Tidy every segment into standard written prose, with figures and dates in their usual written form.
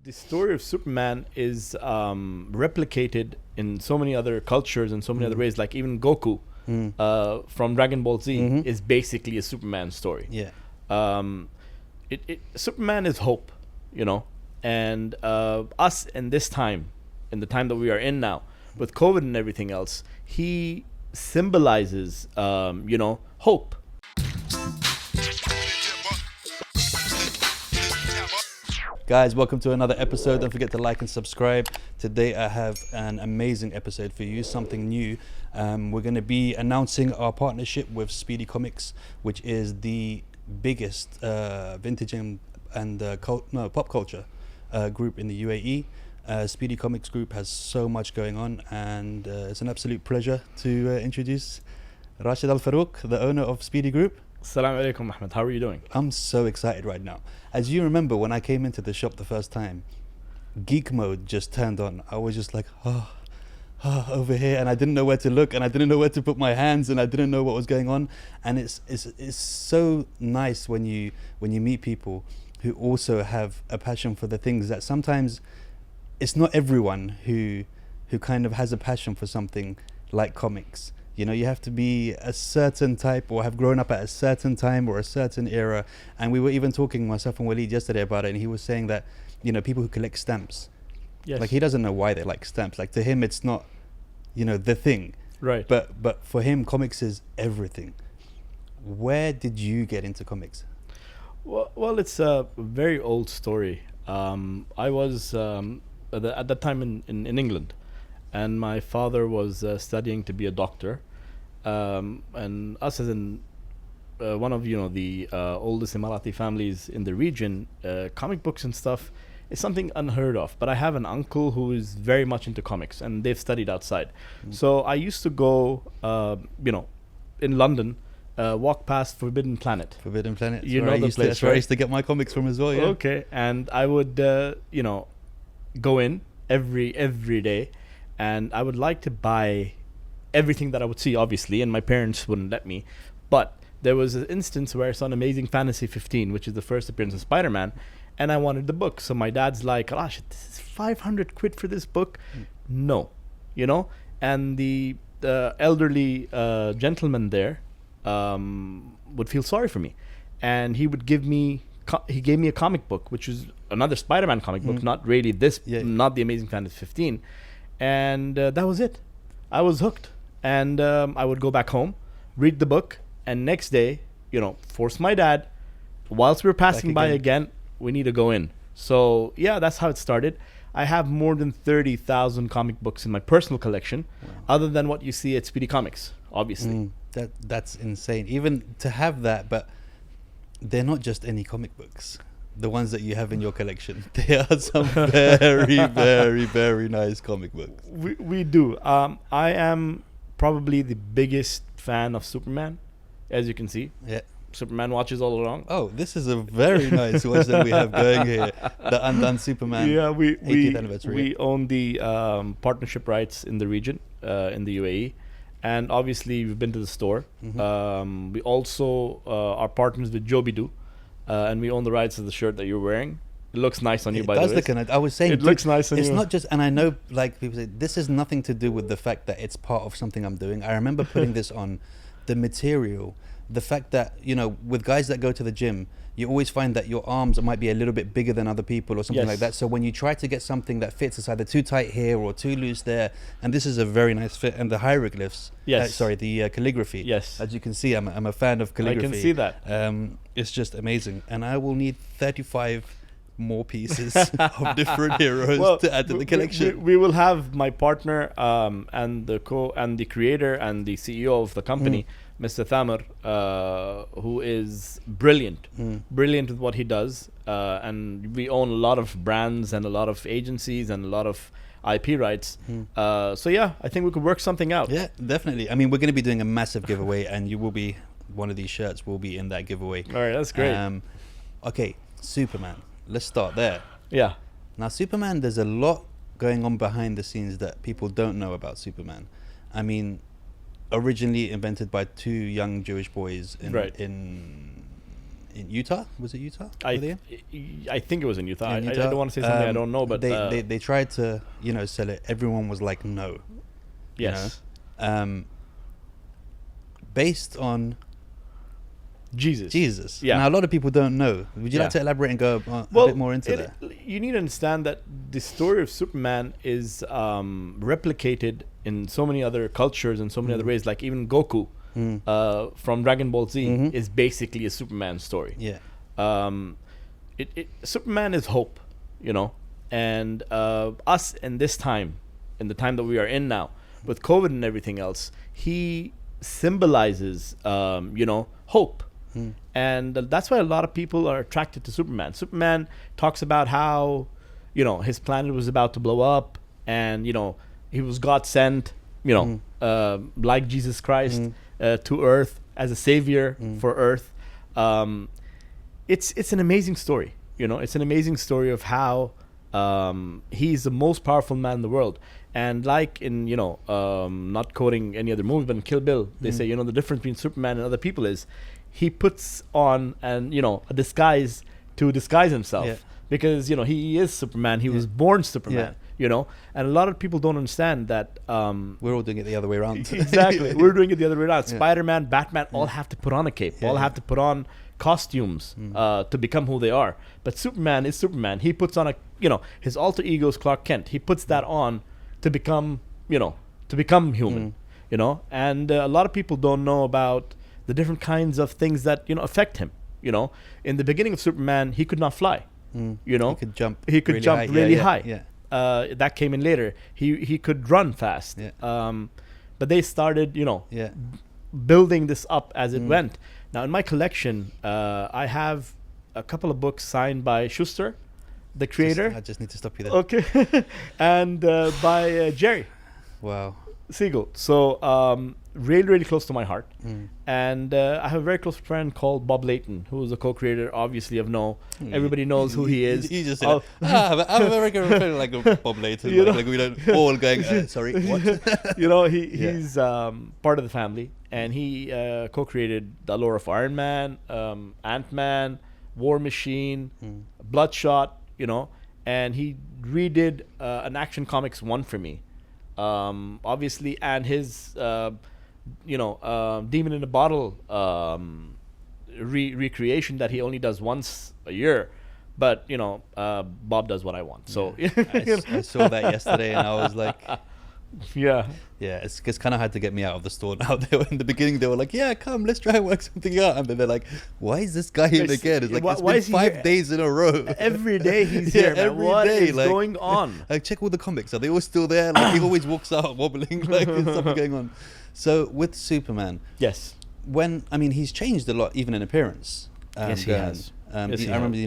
the story of Superman is replicated in so many other cultures and so many other ways. Like even Goku from Dragon Ball Z is basically a Superman story. Yeah. Superman is hope, and us in this time, in the time that we are in now, with COVID and everything else, he symbolizes, hope. Guys, welcome to another episode. Don't forget to like and subscribe. Today I have an amazing episode for you, something new. We're going to be announcing our partnership with Speedy Comics, which is the biggest vintage and pop culture group in the UAE. Speedy Comics Group has so much going on, and it's an absolute pleasure to introduce Rashed Al Farooq, the owner of Speedy Group. Assalamu alaikum, Ahmed. How are you doing? I'm so excited right now. As you remember, when I came into the shop the first time, geek mode just turned on. I was just like, over here, and I didn't know where to look, and I didn't know where to put my hands, and I didn't know what was going on. And it's so nice when you meet people who also have a passion for the things that sometimes it's not everyone who kind of has a passion for something like comics. You have to be a certain type or have grown up at a certain time or a certain era. And we were even talking, myself and Waleed, yesterday about it, and he was saying that, people who collect stamps, Yes. like he doesn't know why they like stamps. Like to him, it's not, the thing. Right. But for him, comics is everything. Where did you get into comics? Well, it's a very old story. I was at that time in England, and my father was studying to be a doctor. And us as in one of the oldest Emirati families in the region, comic books and stuff is something unheard of. But I have an uncle who is very much into comics, and they've studied outside. So I used to go, in London, walk past Forbidden Planet. Forbidden Planet. You know the place, that's where I right? used to get my comics from as well. Yeah. Okay, and I would, go in every day, and I would like to buy everything that I would see, obviously, and my parents wouldn't let me. But there was an instance where I saw an Amazing Fantasy 15, which is the first appearance of Spider-Man, and I wanted the book. So my dad's like, Rashid, this is 500 quid for this book? No. And the elderly gentleman there would feel sorry for me. And he would give me, he gave me a comic book, which was another Spider-Man comic book, not really this, not the Amazing Fantasy 15. And that was it. I was hooked. And I would go back home, read the book, and next day, force my dad, whilst we were passing by again, we need to go in. So, yeah, that's how it started. I have more than 30,000 comic books in my personal collection, other than what you see at Speedy Comics, obviously. That's insane. Even to have that, but they're not just any comic books. The ones that you have in your collection, they are some very, very, very nice comic books. We do. I am probably the biggest fan of Superman, as you can see. Yeah. Superman watches all along. Oh, this is a very nice watch that we have going here. The Undone Superman. Yeah, 80th anniversary. We own the partnership rights in the region, in the UAE. And obviously, we've been to the store. We also are partners with Jobidu. And we own the rights of the shirt that you're wearing. It looks nice on you, by the way. It does look nice. I was saying, it looks nice on you. It's not just, and I know, like people say, this has nothing to do with the fact that it's part of something I'm doing. I remember putting this on, the material, the fact that, with guys that go to the gym, you always find that your arms might be a little bit bigger than other people or something like that. So when you try to get something that fits, it's either too tight here or too loose there. And this is a very nice fit. And the hieroglyphs, the calligraphy. Yes. As you can see, I'm a fan of calligraphy. I can see that. It's just amazing. And I will need 35 more pieces of different heroes to add to the collection. We will have my partner and the creator and the CEO of the company, Mr. Thamer, who is brilliant with what he does, and we own a lot of brands and a lot of agencies and a lot of IP rights. So yeah, I think we could work something out. Yeah, definitely. I mean, we're going to be doing a massive giveaway, and you will be, one of these shirts will be in that giveaway. All right, that's great. Okay, Superman. Let's start there. Yeah. Now, Superman, there's a lot going on behind the scenes that people don't know about Superman. I mean, originally invented by two young Jewish boys in in Utah. Was it Utah? I think it was in Utah. In I Utah? don't want to say something I don't know, but they tried to sell it. Everyone was like, no. Yes. Based on Jesus. Yeah. Now a lot of people don't know. Would you like to elaborate and go a bit more into that? You need to understand that the story of Superman is replicated in so many other cultures and so many other ways. Like even Goku from Dragon Ball Z is basically a Superman story. Yeah. Superman is hope, and us in this time, in the time that we are in now, with COVID and everything else, he symbolizes, hope. And that's why a lot of people are attracted to Superman. Superman talks about how, his planet was about to blow up, and he was God sent, like Jesus Christ, to Earth as a savior for Earth. It's an amazing story. It's an amazing story of how he's the most powerful man in the world. And like in not quoting any other movie, but in Kill Bill, they say the difference between Superman and other people is he puts on a disguise to disguise himself, because he is Superman. He was born Superman. And a lot of people don't understand that we're all doing it the other way around. Exactly. We're doing it the other way around. Spider-Man, Batman all have to put on a cape, all have to put on costumes to become who they are. But Superman is Superman. He puts on his alter ego is Clark Kent. He puts that on to become human. And a lot of people don't know about the different kinds of things that affect him. In the beginning of Superman, he could not fly. He could jump. Really high. That came in later. He could run fast. But they started building this up as it went. Now in my collection, I have a couple of books signed by Schuster, the creator. I just need to stop you there. Okay. And by Jerry. Wow. Siegel. So really, really close to my heart. And I have a very close friend called Bob Layton, who is a co-creator, obviously, of No. Everybody knows who he is. He just said, I'm a very good friend like Bob Layton. Like we don't all going, sorry, what? He's part of the family. And he co-created the lore of Iron Man, Ant-Man, War Machine, Bloodshot, and he redid an Action Comics 1 for me. Obviously, and his Demon in a Bottle recreation that he only does once a year, but Bob does what I want. So I saw that yesterday, and I was like, it's kind of hard to get me out of the store now. In the beginning, they were like, come, let's try and work something out, and then they're like, why is this guy in again? It's like, it's been 5 days in a row. Every day he's here, man. What is going on? Like, check all the comics. Are they all still there? Like, he always walks out wobbling, like there's something going on. So with Superman, yes, he's changed a lot, even in appearance. Yes, he has. I remember,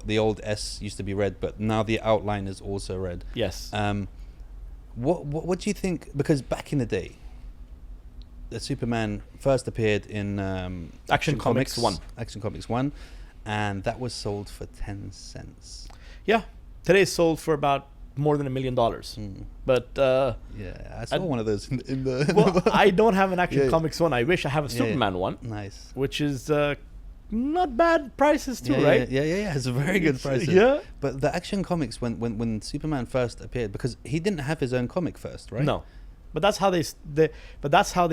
the old S used to be red, but now the outline is also red. Yes. What do you think? Because back in the day, the Superman first appeared in Action Comics 1. Action Comics 1, and that was sold for 10 cents. Yeah, today it's sold for about more than $1 million. But I saw one of those in the. Well, I don't have an Action Comics 1. I wish I have a Superman one. Nice. Which is not bad prices too, right? Yeah. It's a very good prices. Yeah. But the Action Comics, when Superman first appeared, because he didn't have his own comic first, right? No, but that's how they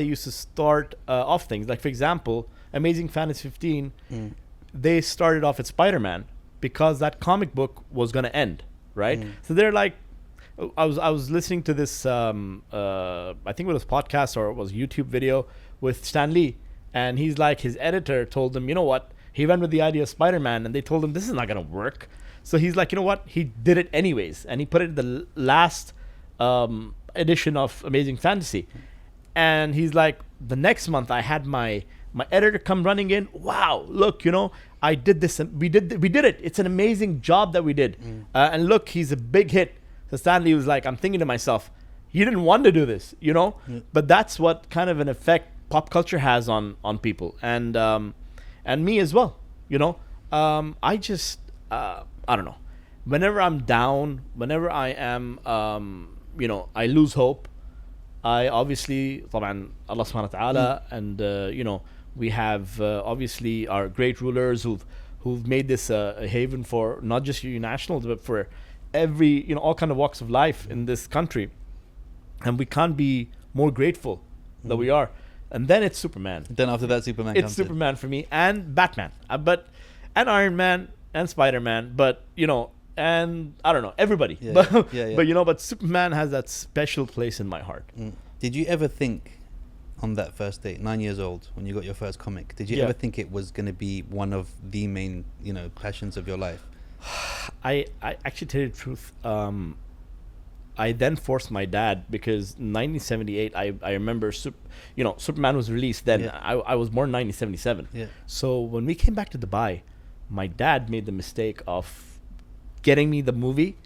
used to start off things. Like for example, Amazing Fantasy 15, they started off at Spider-Man because that comic book was going to end, right? So they're like, I was listening to this, I think it was podcast or it was YouTube video with Stan Lee. And he's like, his editor told him, you know what? He went with the idea of Spider-Man, and they told him this is not going to work. So he's like, you know what? He did it anyways. And he put it in the last edition of Amazing Fantasy. And he's like, the next month I had my editor come running in. Wow, look, I did this. We did it. It's an amazing job that we did. And look, he's a big hit. So Stanley was like, I'm thinking to myself, you didn't want to do this, But that's what kind of an effect pop culture has on people, and me as well. I just I don't know. Whenever I'm down, whenever I am, I lose hope. I obviously, طبعا, Allah subhanahu wa ta'ala, and We have obviously our great rulers who've made this a haven for not just your nationals, but for every all kind of walks of life in this country, and we can't be more grateful that we are. And then it's Superman. Then after that, Superman. It's Superman for me, and Batman, and Iron Man and Spider-Man, but and I don't know everybody, but Superman has that special place in my heart. Did you ever think, on that first date, 9 years old, when you got your first comic, did you ever think it was going to be one of the main, passions of your life? I actually, tell you the truth, I then forced my dad, because 1978, I remember, Superman was released then. I was born in 1977. Yeah. So when we came back to Dubai, my dad made the mistake of getting me the movie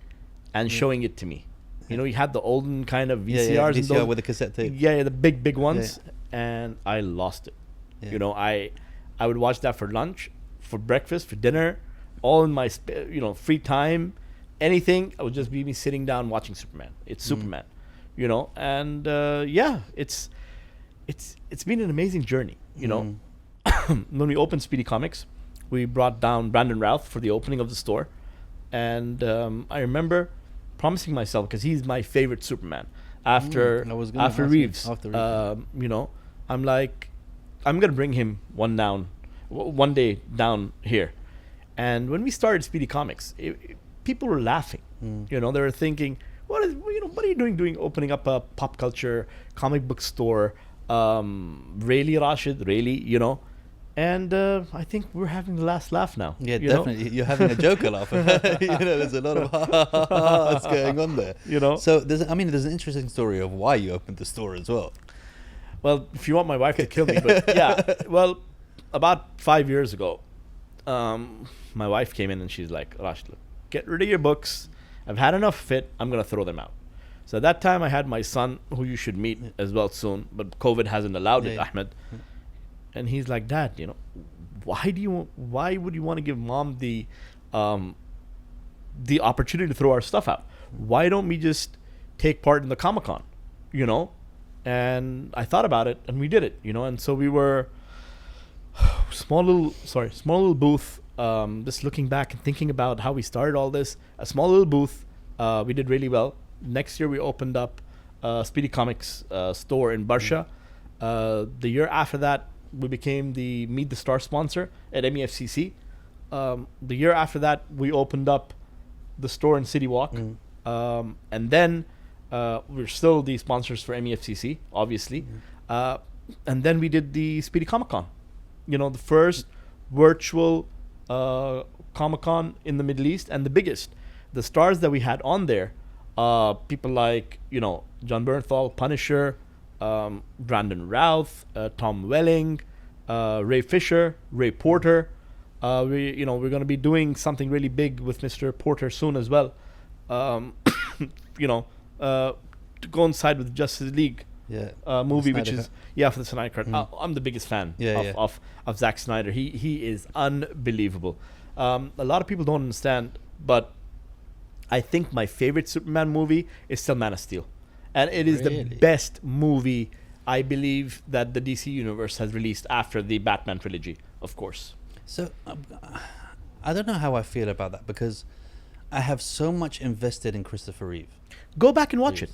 and showing it to me. You had the olden kind of VCRs. VCR and those, with the cassette tape. Yeah, the big ones. And I lost it. Yeah. I would watch that for lunch, for breakfast, for dinner, all in my free time. Anything, it would just be me sitting down watching Superman. It's Superman, and it's been an amazing journey. When we opened Speedy Comics, we brought down Brandon Routh for the opening of the store, and I remember promising myself, because he's my favorite Superman after Reeves. I'm like, I'm gonna bring him one day down here. And when we started Speedy Comics, people were laughing. They were thinking, what are you doing opening up a pop culture comic book store? Really, Rashed? Really? And I think we're having the last laugh now. Yeah, definitely. You're having a Joker laugh. There's a lot of what's going on there. So there's an interesting story of why you opened the store as well. Well, if you want my wife to kill me, but yeah. Well, about 5 years ago, my wife came in and she's like, Rashed, look, get rid of your books. I've had enough of it. I'm going to throw them out. So at that time, I had my son, who you should meet as well soon, but COVID hasn't allowed it, Ahmed. And he's like, Dad, why would you want to give Mom the opportunity to throw our stuff out? Why don't we just take part in the Comic-Con, And I thought about it, and we did it, And so we were small little booth. Just looking back and thinking about how we started all this, a small little booth. We did really well. Next year we opened up Speedy Comics store in Barsha. The year after that, we became the Meet the Star sponsor at MEFCC. The year after that, we opened up the store in City Walk. And then we're still the sponsors for MEFCC, obviously. And then we did the Speedy Comic Con. The first virtual Comic-Con in the Middle East, and the biggest. The stars that we had on there, people like John Bernthal, Punisher, Brandon Routh, Tom Welling, Ray Fisher, Ray Porter. We're going to be doing something really big with Mr. Porter soon as well. To coincide with Justice League movie, which is for the Snyder Cut. I'm the biggest fan of Zack Snyder. He is unbelievable. A lot of people don't understand, but I think my favorite Superman movie is still Man of Steel, and it is the best movie I believe that the DC universe has released after the Batman trilogy, of course. So I don't know how I feel about that, because I have so much invested in Christopher Reeve. Go back and watch it.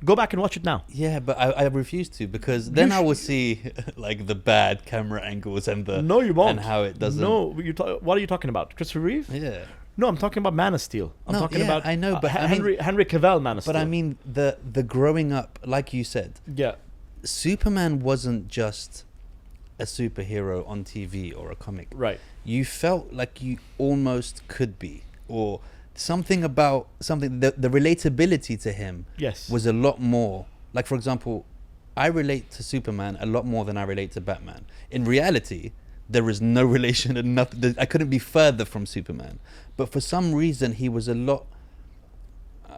Go back and watch it now. Yeah, but I refuse to, because then I will see like the bad camera angles and the no, you won't. And how it doesn't. No, what are you talking about? Christopher Reeve? Yeah. No, I'm talking about Man of Steel. I'm talking about. I know, but Henry Cavill Man of Steel. But I mean the growing up, like you said. Yeah. Superman wasn't just a superhero on TV or a comic. Right. You felt like you almost could be, or something about something. The relatability to him was a lot more. Like, for example, I relate to Superman a lot more than I relate to Batman. In reality, there is no relation and nothing. I couldn't be further from Superman. But for some reason, he was a lot.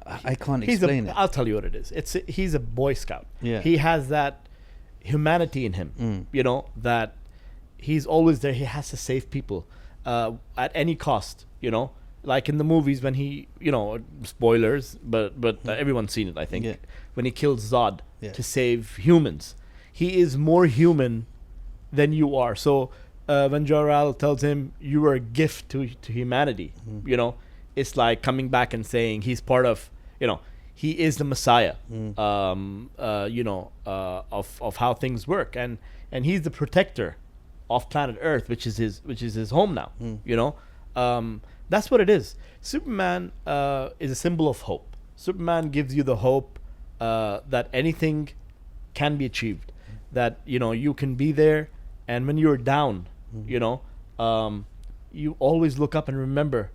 I can't explain it. I'll tell you what it is. He's a Boy Scout. Yeah. He has that humanity in him. That he's always there. He has to save people at any cost. Like in the movies when he, spoilers, but everyone's seen it, I think. Yeah. When he kills Zod to save humans, he is more human than you are. So when Jor-El tells him you are a gift to humanity, you know, it's like coming back and saying he's part of, you know, he is the Messiah, you know, of how things work, and he's the protector of planet Earth, which is his home now. You know, that's what it is. Superman is a symbol of hope. Superman gives you the hope that anything can be achieved, that, you know, you can be there, and when you're down, you know, you always look up and remember,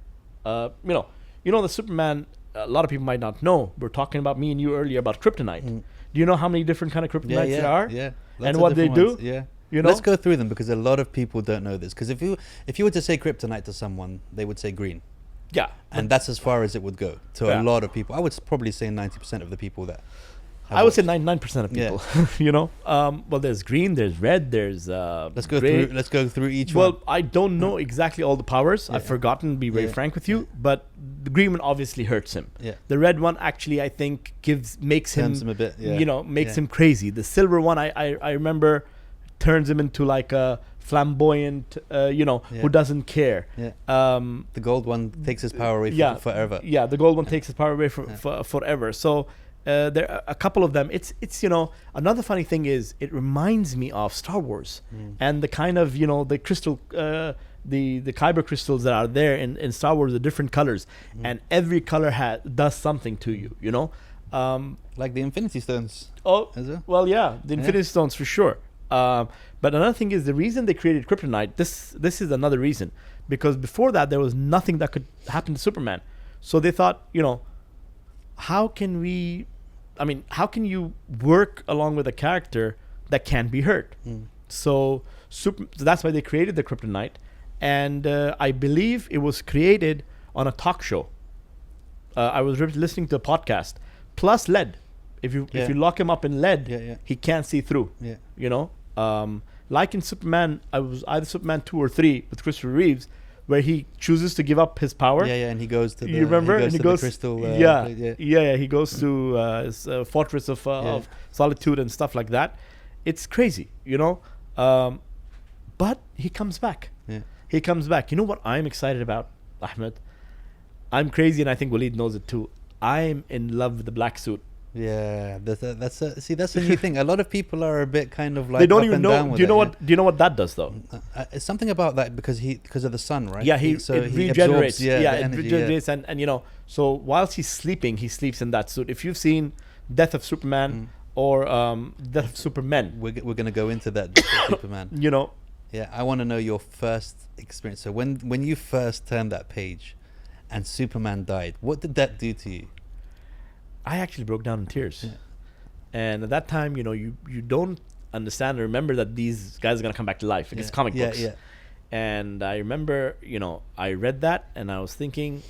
you know, the Superman. A lot of people might not know. We're talking about me and you earlier about kryptonite. Do you know how many different kind of kryptonites there are? Yeah, and what they do? Yeah. You know? Let's go through them, because a lot of people don't know this. Because if you were to say kryptonite to someone, they would say green. Yeah. And that's as far as it would go to a lot of people. I would probably say 90% of the people that. I would say 99% of people. You know, well, there's green, there's red, there's let's go gray. through each one. Well, I don't know exactly all the powers. I've forgotten, to be very frank with you. But the green one obviously hurts him. Yeah. The red one actually, I think, makes him a bit. you know, makes him crazy. The silver one, I remember, turns him into like a flamboyant, you know, who doesn't care. Yeah. The gold one takes his power away forever. Yeah, the gold one takes his power away forever. So. There are a couple of them. It's you know, another funny thing is it reminds me of Star Wars and the kind of, you know, the crystal, the kyber crystals that are there in Star Wars, the different colors, and every color does something to you. You know, like the Infinity Stones. Oh, well, yeah, the Infinity Stones for sure. But another thing is the reason they created kryptonite. This is another reason, because before that there was nothing that could happen to Superman. So they thought, you know, how can you work along with a character that can be hurt? So that's why they created the kryptonite, and I believe it was created on a talk show. I was listening to a podcast. Plus lead. If you lock him up in lead, he can't see through. Yeah. You know, like in Superman, I was either Superman 2 or 3 with Christopher Reeves, where he chooses to give up his power. And he goes to the. You remember? He goes to the crystal. He goes to his fortress of solitude and stuff like that. It's crazy, you know. But he comes back. Yeah. He comes back. You know what I'm excited about, Ahmed? I'm crazy, and I think Waleed knows it too. I'm in love with the black suit. Yeah, that's a new thing. A lot of people are a bit kind of like they don't even know. Do you know what that does though? It's something about that because of the sun, right? Yeah, it regenerates. Absorbs, it regenerates, and you know. So whilst he's sleeping, he sleeps in that suit. If you've seen Death of Superman or Death of Superman, we're gonna go into that Death of Superman. You know. Yeah, I want to know your first experience. So when you first turned that page, and Superman died, what did that do to you? I actually broke down in tears. Yeah. And at that time, you know, you don't understand or remember that these guys are going to come back to life. It's comic books. Yeah. And I remember, you know, I read that and I was thinking,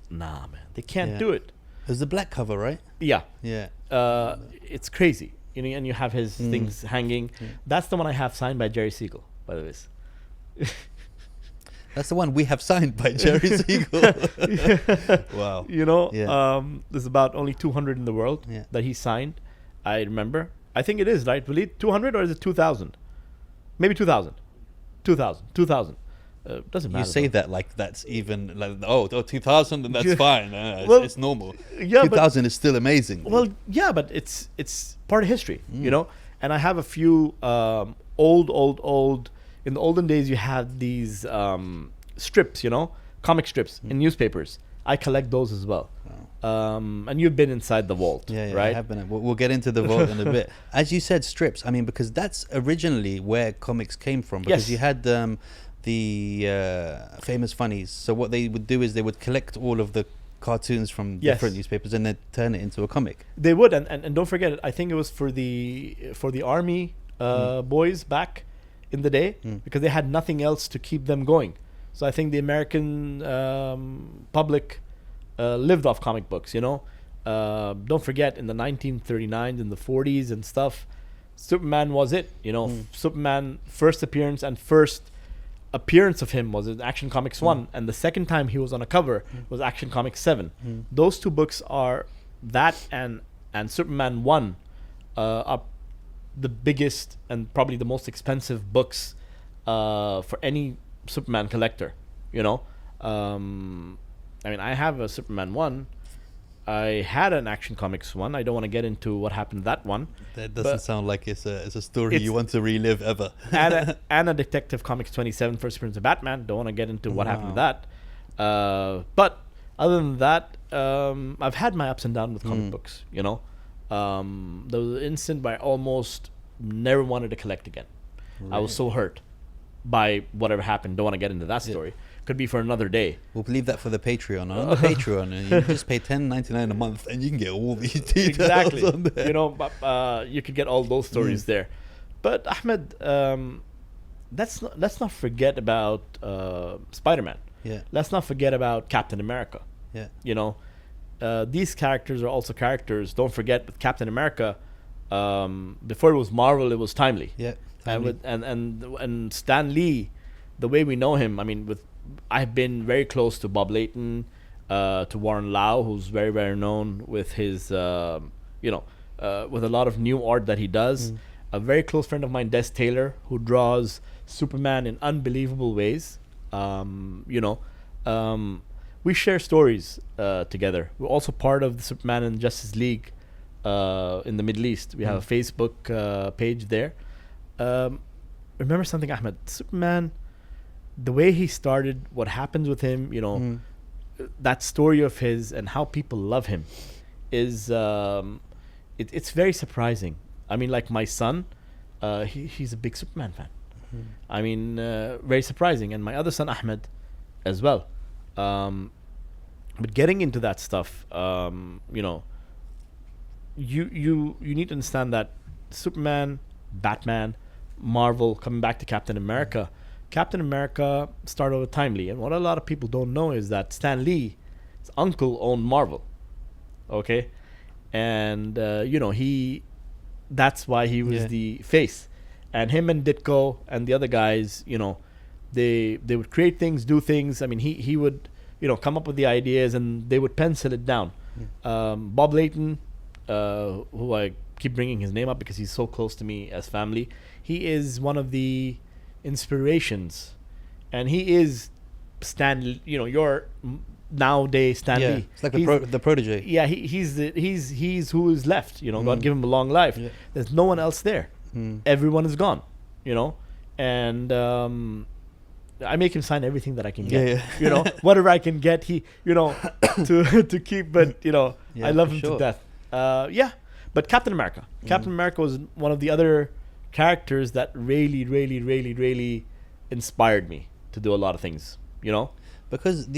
nah, man, they can't do it. It was the black cover, right? Yeah. Yeah. It's crazy. You know, and you have his things hanging. Yeah. That's the one I have signed by Jerry Siegel, by the way. That's the one we have signed by Jerry Siegel. Wow. You know, there's about only 200 in the world that he signed. I remember. I think it is, right? 200 or is it 2,000? Maybe 2,000. 2,000. Doesn't matter. You say that like that's even like 2,000 and that's fine. It's normal. Yeah, 2,000 is still amazing. Well, yeah, but it's part of history, you know. And I have a few old. In the olden days, you had these strips, you know, comic strips in newspapers. I collect those as well. Wow. And you've been inside the vault, right? I have been. We'll get into the vault in a bit. As you said, strips. I mean, because that's originally where comics came from. Because you had the famous funnies. So what they would do is they would collect all of the cartoons from different newspapers and then turn it into a comic. They would, and don't forget, I think it was for the army boys back in the day, because they had nothing else to keep them going. So I think the American public lived off comic books, you know. Don't forget, in the 1939s and the 40s and stuff, Superman was it, you know. Superman first appearance of him was in Action Comics 1, and the second time he was on a cover was Action Comics 7. Those two books are that and Superman 1 up the biggest and probably the most expensive books for any Superman collector. You know, I mean, I have a Superman one. I had an Action Comics one. I don't want to get into what happened to that one. That doesn't sound like it's a story you want to relive ever. and a Detective Comics 27 First Appearance of Batman. Don't want to get into what happened to that. But other than that, I've had my ups and downs with comic books. You know, there was an instant where I almost never wanted to collect again. Really? I was so hurt by whatever happened. Don't want to get into that story. Could be for another day. We'll leave that for the Patreon. On the Patreon, you just pay $10.99 a month, and you can get all these details. Exactly. On there. You know, you could get all those stories there. But Ahmed, let's not forget about Spider-Man. Yeah. Let's not forget about Captain America. Yeah. You know, these characters are also characters. Don't forget, with Captain America, before it was Marvel, it was Timely. Yeah. Timely. And Stan Lee, the way we know him, I mean, I've been very close to Bob Layton, to Warren Lau, who's very, very known with his, with a lot of new art that he does. A very close friend of mine, Des Taylor, who draws Superman in unbelievable ways. We share stories together. We're also part of the Superman and Justice League in the Middle East. We have a Facebook page there. Remember something, Ahmed? Superman, the way he started, what happens with him, you know, that story of his and how people love him is it's very surprising. I mean, like my son, he's a big Superman fan. I mean, very surprising. And my other son, Ahmed, as well. But getting into that stuff, you know, you need to understand that Superman, Batman, Marvel, coming back to Captain America started with Timely. And what a lot of people don't know is that Stan Lee's uncle owned Marvel. Okay? And, that's why he was the face. And him and Ditko and the other guys, you know, they would create things, do things. I mean, he would, you know, come up with the ideas and they would pencil it down. Bob Layton, who I keep bringing his name up because he's so close to me as family, he is one of the inspirations, and he is your nowadays Stan Lee. It's like the protege. Yeah, he's who is left. You know, God give him a long life. Yeah. There's no one else there. Everyone is gone. You know, and I make him sign everything that I can get. You know, whatever I can get, to keep. But you know, I love him to death. But Captain America. Captain America was one of the other characters that really, really, really, really inspired me to do a lot of things, you know? Because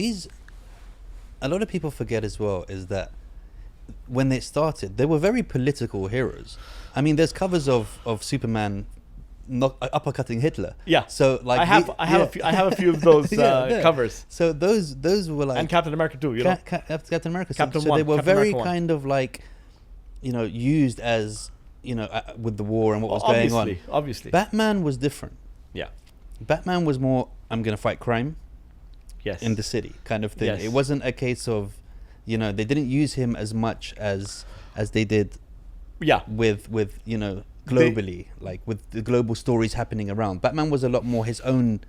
a lot of people forget as well, is that when they started, they were very political heroes. I mean, there's covers of Superman uppercutting Hitler. Yeah. So like I have a few of those covers. So those were like, and Captain America too, you know? Captain America. Captain so One, they were Captain very America kind of like, you know, used as, you know, with the war and what was going on. Obviously. Batman was different. Yeah. Batman was more, I'm going to fight crime. Yes. In the city kind of thing. Yes. It wasn't a case of, you know, they didn't use him as much as they did. Yeah. With you know, globally, like with the global stories happening around. Batman was a lot more his own.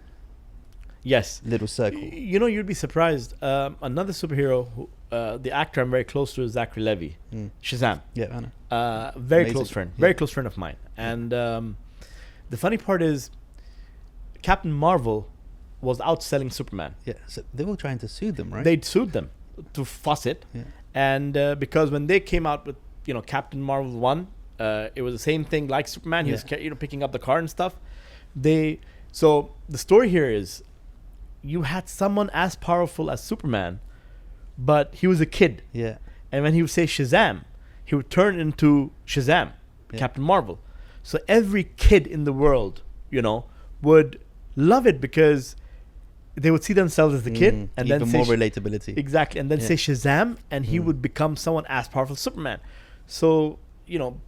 Yes. Little circle. You know, you'd be surprised. Another superhero who, the actor I'm very close to is Zachary Levi. Shazam. Yeah, I know. Very Amazing. close friend. Very close friend of mine. And the funny part is, Captain Marvel was outselling Superman. Yeah, so they were trying to sue them, right? They sued them to fuss it. Yeah. And because when they came out with, you know, Captain Marvel 1, it was the same thing like Superman. He was, you know, picking up the car and stuff. So the story here is, you had someone as powerful as Superman, but he was a kid. Yeah. And when he would say Shazam, he would turn into Shazam, Captain Marvel. So every kid in the world, you know, would love it because they would see themselves as the kid, and even then more relatability. Exactly, and then say Shazam, and he would become someone as powerful as Superman. So, you know,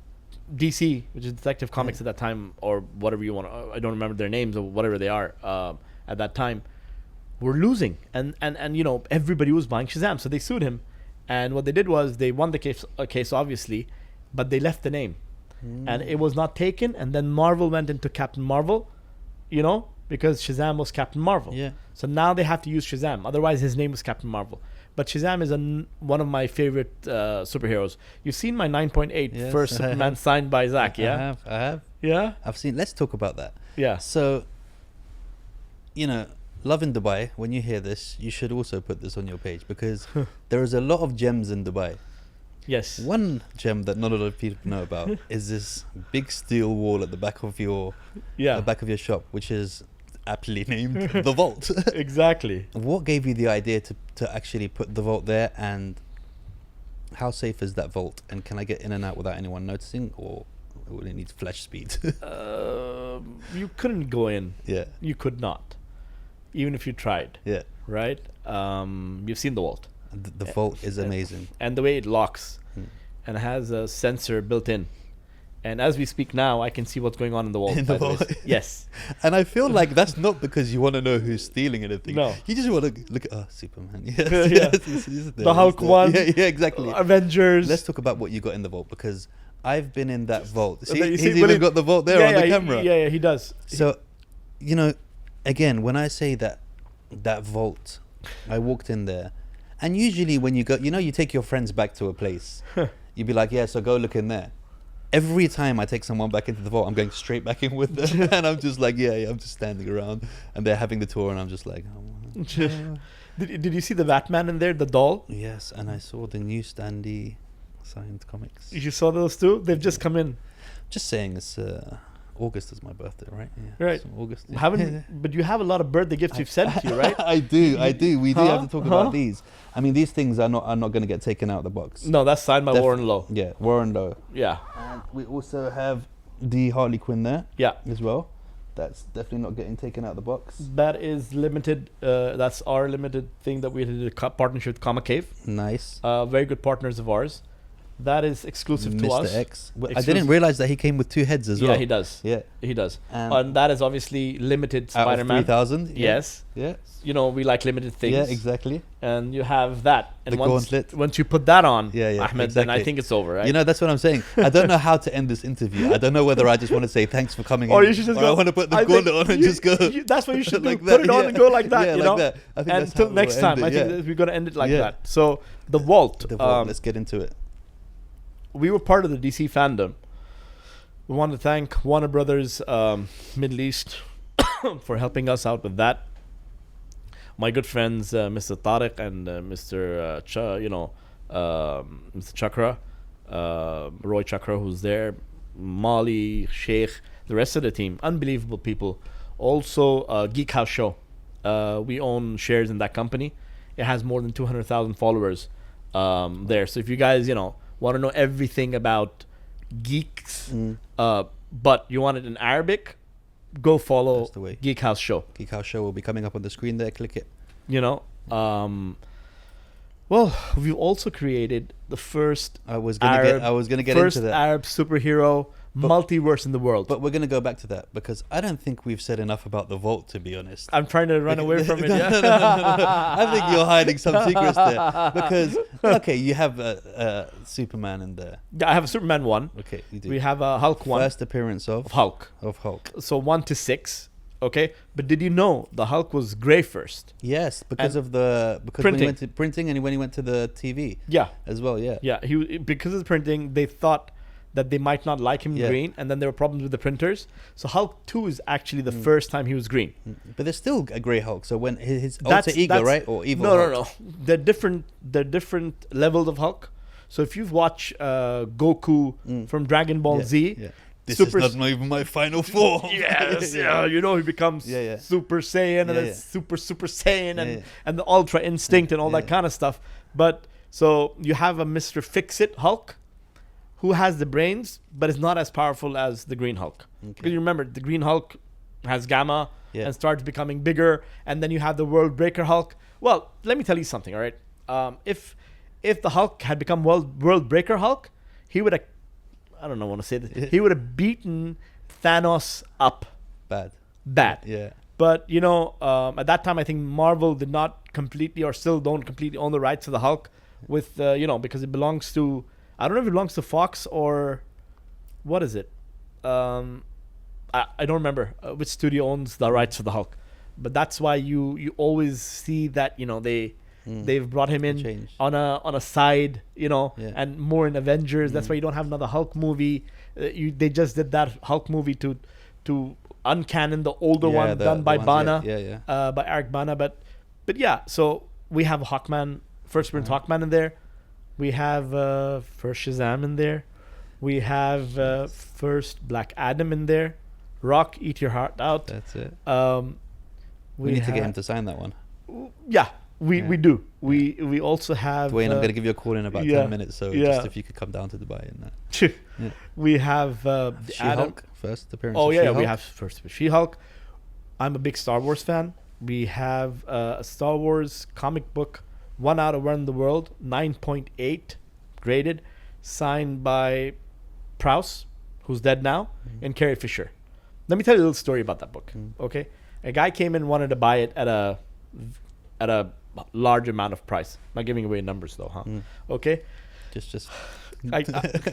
DC, which is Detective Comics at that time, or whatever you want to, I don't remember their names or whatever they are at that time, were losing, and you know, everybody was buying Shazam, so they sued him. And what they did was they won the case obviously, but they left the name. and it was not taken. And then Marvel went into Captain Marvel, you know, because Shazam was Captain Marvel. Yeah. So now they have to use Shazam. Otherwise, his name was Captain Marvel. But Shazam is one of my favorite superheroes. You've seen my 9.8 Yes, first I Superman have. signed by Zach, yeah? I have. Yeah? I've seen. Let's talk about that. Yeah. So, you know, Love in Dubai, when you hear this, you should also put this on your page because there is a lot of gems in Dubai. Yes. One gem that not a lot of people know about is this big steel wall at the back of your Yeah. back of your shop, which is aptly named the Vault. Exactly. What gave you the idea to actually put the Vault there, and how safe is that Vault? And can I get in and out without anyone noticing, or will it need flash speed? You couldn't go in. Yeah. You could not. Even if you tried, Yeah. right? You've seen the vault. The Vault is amazing. And the way it locks and has a sensor built in. And as we speak now, I can see what's going on in the vault. In the by the way. vault. Yes. And I feel like that's not because you want to know who's stealing anything. No. You just want to look at, Superman. Yes, Yeah. yes, it's there, The Hulk it's there. one. Yeah, exactly. Avengers. Let's talk about what you got in the vault, because I've been in that vault. See, You he's see, even got the vault there on the camera. Yeah, he does. So, you know, again, when I say that vault, I walked in there, and usually when you go, you know, you take your friends back to a place, you'd be like, yeah, so go look in there. Every time I take someone back into the vault, I'm going straight back in with them, and I'm just like, yeah, I'm just standing around, and they're having the tour, and I'm just like, oh. Did you see the Batman in there, the doll? Yes, and I saw the new Standy signed comics. You saw those too? They've just come in. Just saying, it's August is my birthday, right? Yeah. Right. So August. But you have a lot of birthday gifts you've sent to you, right? I do. We do have to talk Huh? about these. I mean, these things are not going to get taken out of the box. No, that's signed by Warren Lowe. Yeah, Warren Lowe. Yeah. And we also have the Harley Quinn there Yeah. as well. That's definitely not getting taken out of the box. That is limited. That's our limited thing that we did a partnership with Comic Cave. Nice. Very good partners of ours. That is exclusive to us. Mr. X. I Exclusive. didn't realize that he came with two heads as well. Yeah, he does. Yeah. He does. And And that is obviously limited out of Spider-Man. 3,000. Yeah. Yes. Yeah. You know, we like limited things. Yeah, exactly. And you have that. And The gauntlet. once you put that on, Yeah, yeah, Ahmed, then I exactly. think it's over, right? You know, that's what I'm saying. I don't know how to end this interview. I don't know whether I just want to say thanks for coming Or in, you should just or go. I want to put the I think gauntlet on and you- just go. That's what you should like do. that, Put it on yeah. and go like that, Yeah, you like know? that. I think And that's how until next we'll time, end I it, think yeah. that we're going to end it like Yeah. that. So, the Vault. The vault, let's get into it. We were part of the DC fandom. We want to thank Warner Brothers Middle East for helping us out with that. My good friends, Mr. Tariq and Mr. Mr. Chakra, Roy Chakra, who's there, Molly, Sheikh, the rest of the team, unbelievable people. Also, Geek House Show. We own shares in that company. It has more than 200,000 followers there. So if you guys, want to know everything about geeks, but you want it in Arabic, go follow That's the way. Geek House Show. Geek House Show will be coming up on the screen there. Click it. Well, we've also created the first I was gonna get first into that. Arab superhero multiverse in the world. But we're going to go back to that because I don't think we've said enough about the Vault, to be honest. I'm trying to run away from it. No, Yeah? no. I think you're hiding some secrets there. Because, okay, you have Superman in there. I have a Superman 1. Okay, you do. We have a Hulk 1 First appearance of Hulk. Of Hulk. So 1 to 6. Okay, but did you know the Hulk was grey first? Yes, because And of the when printing. he went to printing and when he went to the TV Yeah, as well. Yeah. yeah. Because of the printing, they thought that they might not like him Yeah. green, and then there were problems with the printers. So Hulk 2 is actually the first time he was green. But there's still a grey Hulk. So when his That's- alter ego, that's- right, or evil? No. Hulk. They're different. They're different levels of Hulk. So if you've watched Goku from Dragon Ball Yeah, Z, yeah. This Super- is not even my final form. yes, yeah, he becomes Yeah. Super Saiyan and Yeah, then yeah. Super Saiyan and, Yeah. and the Ultra Instinct and all that Yeah. kind of stuff. But so you have a Mr. Fix-It Hulk who has the brains, but is not as powerful as the Green Hulk. Because you remember, the Green Hulk has gamma Yeah. and starts becoming bigger, and then you have the World Breaker Hulk. Well, let me tell you something, all right? If the Hulk had become World Breaker Hulk, he would have, I don't know, want to say this, he would have beaten Thanos up Bad. bad. Yeah. But, at that time, I think Marvel did not completely or still don't completely own the rights to the Hulk with, because it belongs to, I don't know if it belongs to Fox or what is it? I don't remember which studio owns the rights for the Hulk, but that's why you always see that they've brought him in Change. on a side, Yeah. and more in Avengers. That's why you don't have another Hulk movie. They just did that Hulk movie to uncanon the older one done by Bana, by Eric Bana. But yeah, so we have Hawkman, first appearance Hawkman in there. We have first Shazam in there. We have first Black Adam in there. Rock, eat your heart out. That's it. We need to get him to sign that one. Yeah, we do. We also have Dwayne, I'm going to give you a call in about 10 minutes, so just if you could come down to Dubai and that. We have She-Hulk, first appearance. Oh of yeah, She-Hulk. we have first She-Hulk. I'm a big Star Wars fan. We have a Star Wars comic book, 1 out of 1 in the world, 9.8 graded, signed by Prowse, who's dead now, and Carrie Fisher. Let me tell you a little story about that book. Okay, a guy came in, wanted to buy it at a large amount of price. Not giving away numbers though, huh? Okay, Just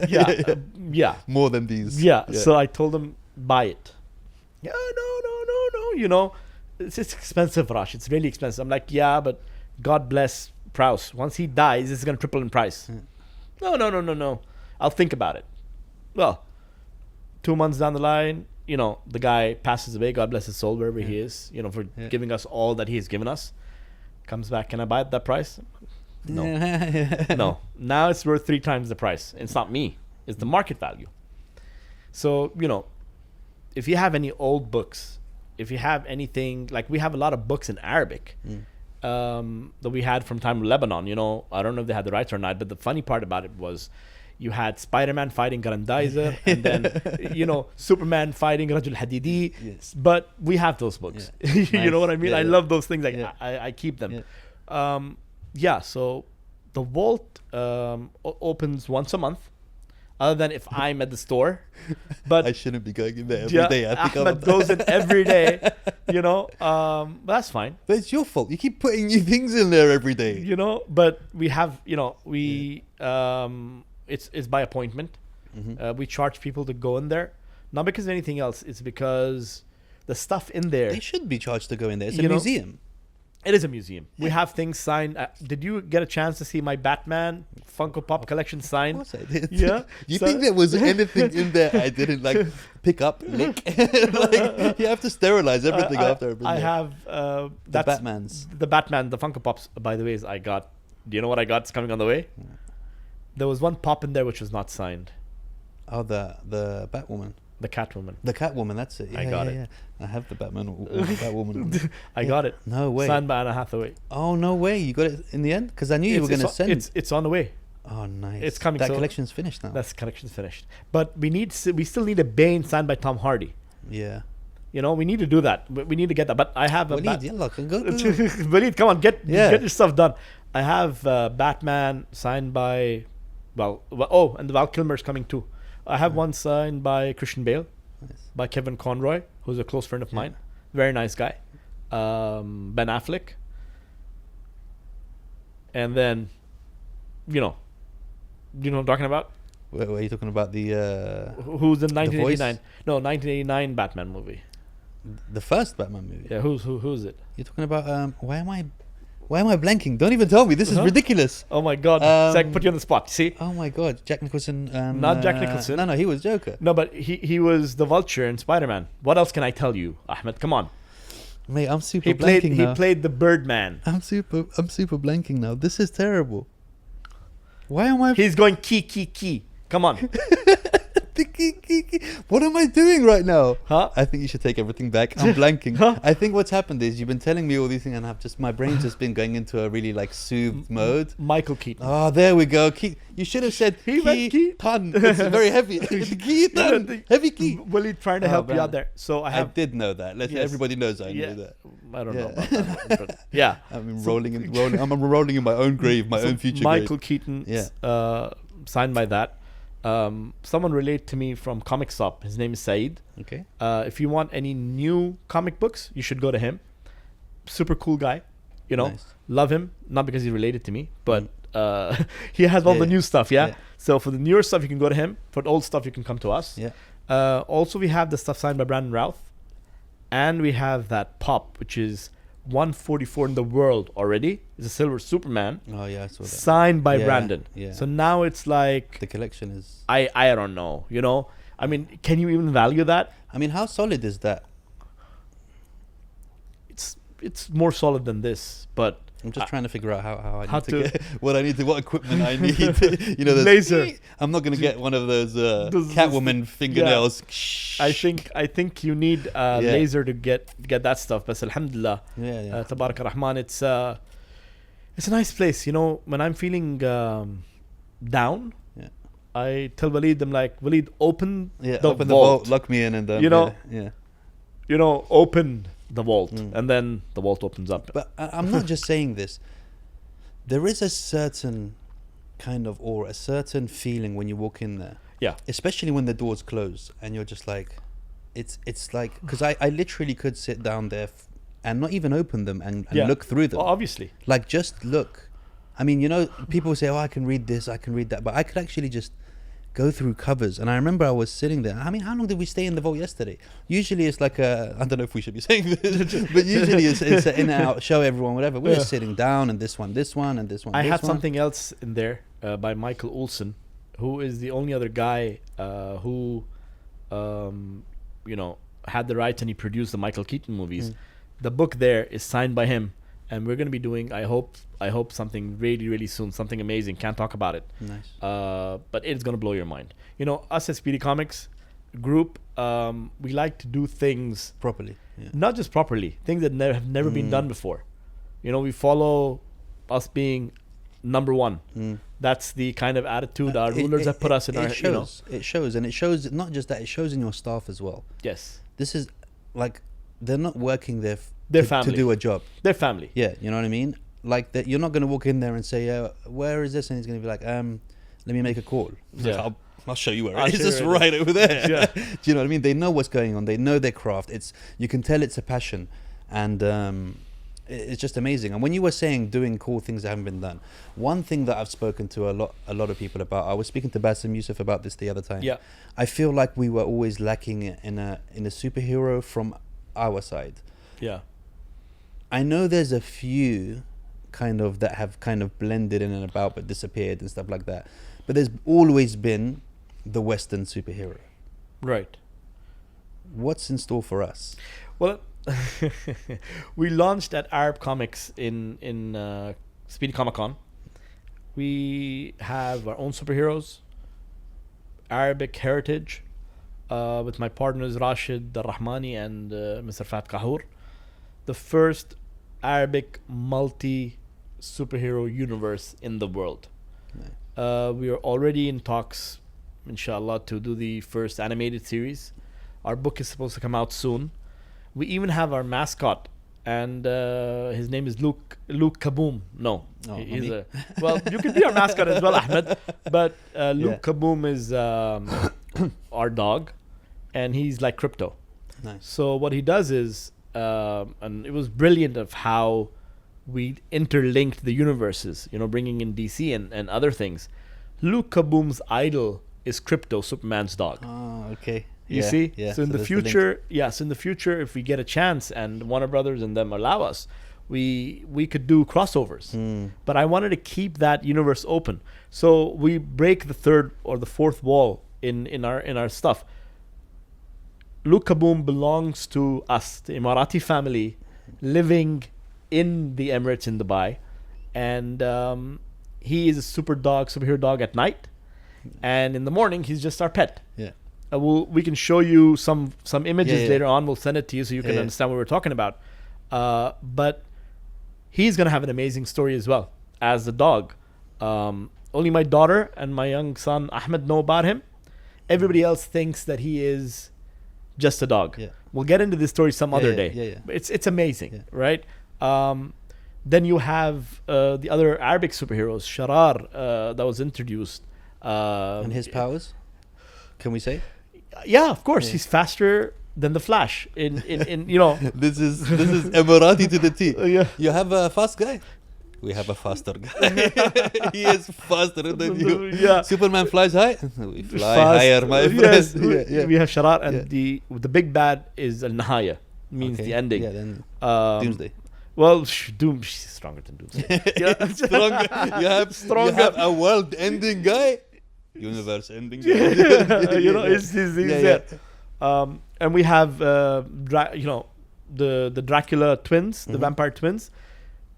yeah. More than these. Yeah. So I told him, buy it. Yeah, no. It's expensive, Rash. It's really expensive. I'm like, yeah, but God bless Prowse. Once he dies, it's gonna triple in price. No. I'll think about it. Well, 2 months down the line, the guy passes away. God bless his soul wherever he is. For giving us all that he has given us. Comes back, can I buy it at that price? No. No. Now it's worth 3 times the price. It's not me. It's the market value. So, if you have any old books, if you have anything, like we have a lot of books in Arabic that we had from time of Lebanon, I don't know if they had the rights or not, but the funny part about it was you had Spider-Man fighting Grandizer and then, Superman fighting Rajul Hadidi. Yes. But we have those books. Nice. You know what I mean? I love those things. Like Yeah. I keep them. Yeah. So the vault opens once a month, other than if I'm at the store. But I shouldn't be going in there every day. I think Ahmed goes in every day, but that's fine. But it's your fault. You keep putting new things in there every day. But we have, it's by appointment. We charge people to go in there, not because of anything else. It's because the stuff in there. They should be charged to go in there. It's a museum. It is a museum. We have things signed. Did you get a chance to see my Batman Funko Pop collection signed? Of course I did. Yeah. You think there was anything in there I didn't pick up, lick? You have to sterilize everything after. I have the Batmans. The Batman, the Funko Pops. By the way, I got. Do you know what I got? It's coming on the way. There was one pop in there which was not signed. Oh, the Batwoman. The Catwoman. The Catwoman, that's it. Yeah, I got it. Yeah. I have the Batwoman. I got it. No way. Signed by Anna Hathaway. Oh, no way. You got it in the end? Because I knew you were going to send it. It's on the way. Oh, nice. It's coming. That collection's finished now. That collection's finished. But we still need a Bane signed by Tom Hardy. Yeah. We need to do that. We need to get that. But I have a Walid, yalla, go. Walid, come on, get your stuff done. I have Batman signed by, and the Val Kilmer's coming too. I have one signed by Christian Bale, by Kevin Conroy, who's a close friend of mine. Very nice guy. Ben Affleck. And then, you know what I'm talking about? Where are you talking about the... Who's in 1989? No, 1989 Batman movie. The first Batman movie? Yeah, who's it? You're talking about... Why am I blanking? Don't even tell me. This is ridiculous. Oh my God. Zach, put you on the spot. See? Oh my God. Jack Nicholson. Not Jack Nicholson. No, he was Joker. No, but he was the Vulture in Spider-Man. What else can I tell you, Ahmed? Come on. Mate, I'm super blanking now. He played the Birdman. I'm super blanking now. This is terrible. Why am I... He's going key. Come on. What am I doing right now? Huh? I think you should take everything back. I'm blanking. I think what's happened is you've been telling me all these things and my brain's just been going into a really soothed mode. Michael Keaton. Oh, there we go. You should have said Keaton. It's very heavy. Keaton. Heavy key. Willie trying to help you out there. So I did know that. Everybody knows I knew that. I don't know about that one, but yeah. I'm rolling in my own grave, my own future Michael grave. Keaton, signed by that. Someone related to me from Comic Shop. His name is Saeed. Okay. If you want any new comic books, you should go to him. Super cool guy. You know, Nice. love him, not because he's related to me, but he has all the new stuff. Yeah? So for the newer stuff, you can go to him. For the old stuff, you can come to us. Yeah. Also, we have the stuff signed by Brandon Routh, and we have that pop, which is 144 in the world already. It's a silver Superman Oh yeah, I saw that. signed by Yeah, Brandon. yeah. So now it's like The collection is. I don't know. You know, I mean, can you even value that? I mean, how solid is that? It's more solid than this, but I'm just trying to figure out how I how need to, to- get what equipment I need. You know, Laser. I'm not gonna get one of those Those- Catwoman fingernails. I think you need laser to get that stuff. But alhamdulillah, Yeah, yeah. tabarak rahman, it's a nice place. You know, when I'm feeling down, Yeah. I tell Waleed, I'm like, Waleed, open Yeah, the open the vault. vault, lock me in, and You know, yeah. You know, open the vault, Mm. and then the vault opens up. But I'm not just saying this. There is a certain kind of aura, a certain feeling when you walk in there. Yeah. Especially when the doors close and you're just like, it's like, because I literally could sit down there and not even open them and look through them. Well, obviously. Like, just look. I mean, you know, people say, oh, I can read this, I can read that. But I could actually just go through covers. And I remember I was sitting there. I mean, how long did we stay in the vault yesterday? Usually it's like I don't know if we should be saying this, but usually it's an in and out, show everyone, whatever. We were sitting down, and this one, and this one. I had something else in there by Michael Olson, who is the only other guy who, you know, had the rights, and he produced the Michael Keaton movies. The book there is signed by him, and we're going to be doing, I hope something really, really soon, something amazing. Can't talk about it. Nice. But it's going to blow your mind. You know, us as Speedy Comics group, we like to do things Properly. Yeah. not just properly, things that have never been done before. You know, we follow us being number one. That's the kind of attitude our rulers have put us in. Our, you know. It shows, and it shows not just that, it shows in your staff as well. Yes, This is like, they're not working there Their to family. do a job. their family. Yeah, you know what I mean? Like that, you're not going to walk in there and say, where is this? And he's going to be like, let me make a call. Yeah. I'll show you where I'll it is. show you It's where it right over there. Yeah. Do you know what I mean? They know what's going on. They know their craft. You can tell it's a passion, and it's just amazing. And when you were saying doing cool things that haven't been done, one thing that I've spoken to a lot of people about, I was speaking to Bassem Youssef about this the other time. Yeah. I feel like we were always lacking in a superhero from our side. Yeah. I know there's a few kind of that have kind of blended in and about but disappeared and stuff like that. But there's always been the Western superhero. Right. What's in store for us? Well, we launched at Arab Comics in Speedy Comic Con. We have our own superheroes, Arabic heritage, with my partners Rashed Al Rahmani and Mr. Fat Kahour. The first Arabic multi superhero universe in the world. Nice. We are already in talks, inshallah, to do the first animated series. Our book is supposed to come out soon. We even have our mascot, and his name is Luke Kaboom. No, Oh, he's me? well, you could be our mascot as well, Ahmed. But Luke Kaboom is our dog, and he's like crypto. Nice. So what he does is, and it was brilliant of how we interlinked the universes, you know, bringing in DC and other things. Luke Kaboom's idol is Crypto, Superman's dog. Oh, okay. You Yeah, see? yeah. So in the there's link. future, yes, in the future, if we get a chance and Warner Brothers and them allow us, we could do crossovers. But I wanted to keep that universe open. So we break the third or the fourth wall in our stuff. Luke Kaboom belongs to us, the Emirati family, living in the Emirates in Dubai, and he is a superhero dog at night, and in the morning he's just our pet. Yeah. We can show you some images Yeah. later on. We'll send it to you so you can understand what we're talking about. But he's gonna have an amazing story as well as the dog. Only my daughter and my young son Ahmed know about him. Everybody else thinks that he is just a dog. Yeah. We'll get into this story some other day. Yeah. But it's amazing, Yeah. right? Then you have the other Arabic superheroes, Sharar, that was introduced. And his powers? Can we say? Yeah, of course. Yeah. He's faster than the Flash. In you know. This is Emirati to the T. Yeah. You have a fast guy. We have a faster guy. He is faster than you. Yeah. Superman flies high. We fly Fast. higher, my Yes. friend. We have Sharar, and the big bad is Al Nihaya, means the ending. Yeah, then Doomsday. Doomsday. Well, Doom she's stronger than Doomsday. Yeah. Stronger. You have Stronger. a world-ending guy. Universe-ending guy. You know, he's there. And we have you know, the Dracula twins, the vampire twins.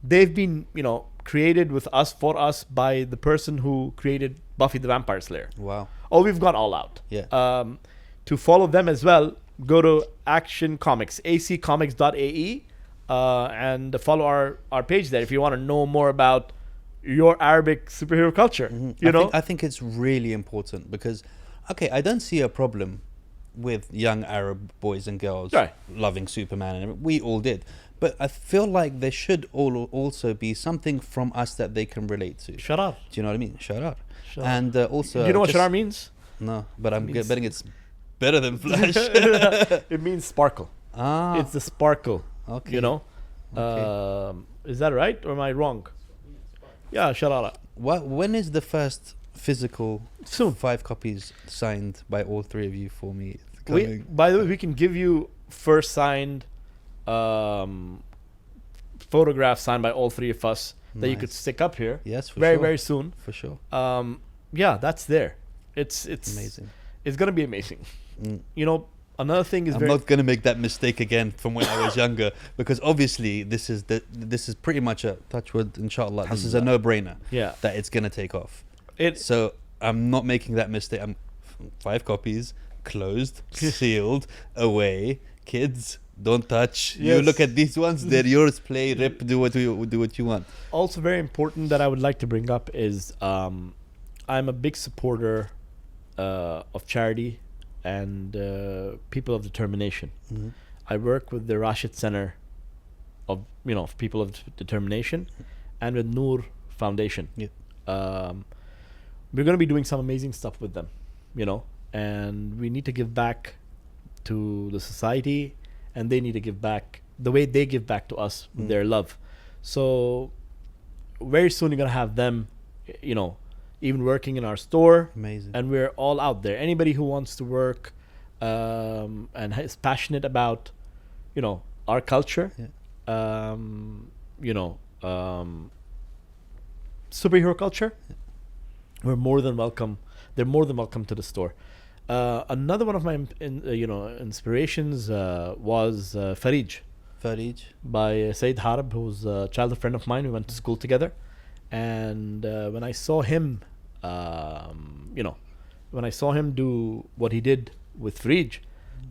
They've been, you know, created with us, for us, by the person who created Buffy the Vampire Slayer. Wow. Oh, we've gone all out. Yeah. To follow them as well, go to Action Comics, accomics.ae, and follow our page there if you want to know more about your Arabic superhero culture. You know, I think it's really important because, okay, I don't see a problem with young Arab boys and girls loving Superman, and we all did. But I feel like there should also be something from us that they can relate to. Sharar. Do you know what I mean? Sharar. Sharar. And also... You know what Sharar means? No, but I'm betting it's better than Flash. It means sparkle. Ah. It's the sparkle. Okay. You know? Okay. Is that right or am I wrong? Yeah, Sharara. When is the first physical Soon. 5 copies signed by all 3 of you for me? By the way, we can give you first signed photographs signed by all 3 of us that you could stick up here. Yes, for very, sure. very soon. For sure. Yeah, that's there. It's amazing. It's gonna be amazing. You know, another thing is I'm not gonna make that mistake again from when I was younger, because obviously this is pretty much a touch wood, inshallah. This is a no-brainer. Yeah. That it's gonna take off. So I'm not making that mistake. I'm 5 copies, closed, sealed, away. Kids, don't touch. Yes. You look at these ones; they're yours. Play, rip, do what you want. Also, very important that I would like to bring up is I'm a big supporter of charity and people of determination. I work with the Rashed Center of people of determination, and with Noor Foundation. Yeah. We're going to be doing some amazing stuff with them, and we need to give back to the society, and they need to give back the way they give back to us with their love. So very soon you're going to have them, even working in our store. Amazing. And we're all out there. Anybody who wants to work and is passionate about, our culture, superhero culture, we're more than welcome. They're more than welcome to the store. Another one of my inspirations was Farij by Said Harb, who's a childhood friend of mine. We went to school together, and when I saw him, when I saw him do what he did with Farij,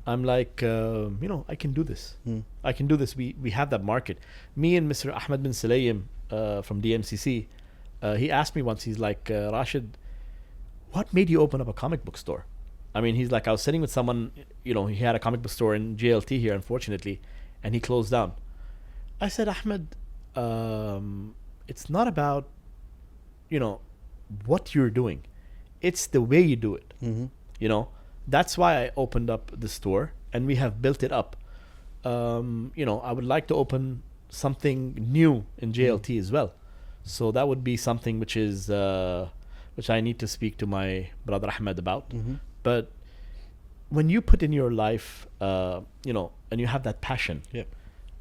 I'm like, I can do this. I can do this. We have that market. Me and Mr. Ahmed bin Sulayem from DMCC, he asked me once. He's like, Rashid, what made you open up a comic book store? I mean, he's like, I was sitting with someone, he had a comic book store in JLT here, unfortunately, and he closed down. I said, Ahmed, it's not about, what you're doing. It's the way you do it. That's why I opened up the store, and we have built it up. I would like to open something new in JLT as well. So that would be something which is, which I need to speak to my brother Ahmed about. But when you put in your life, and you have that passion,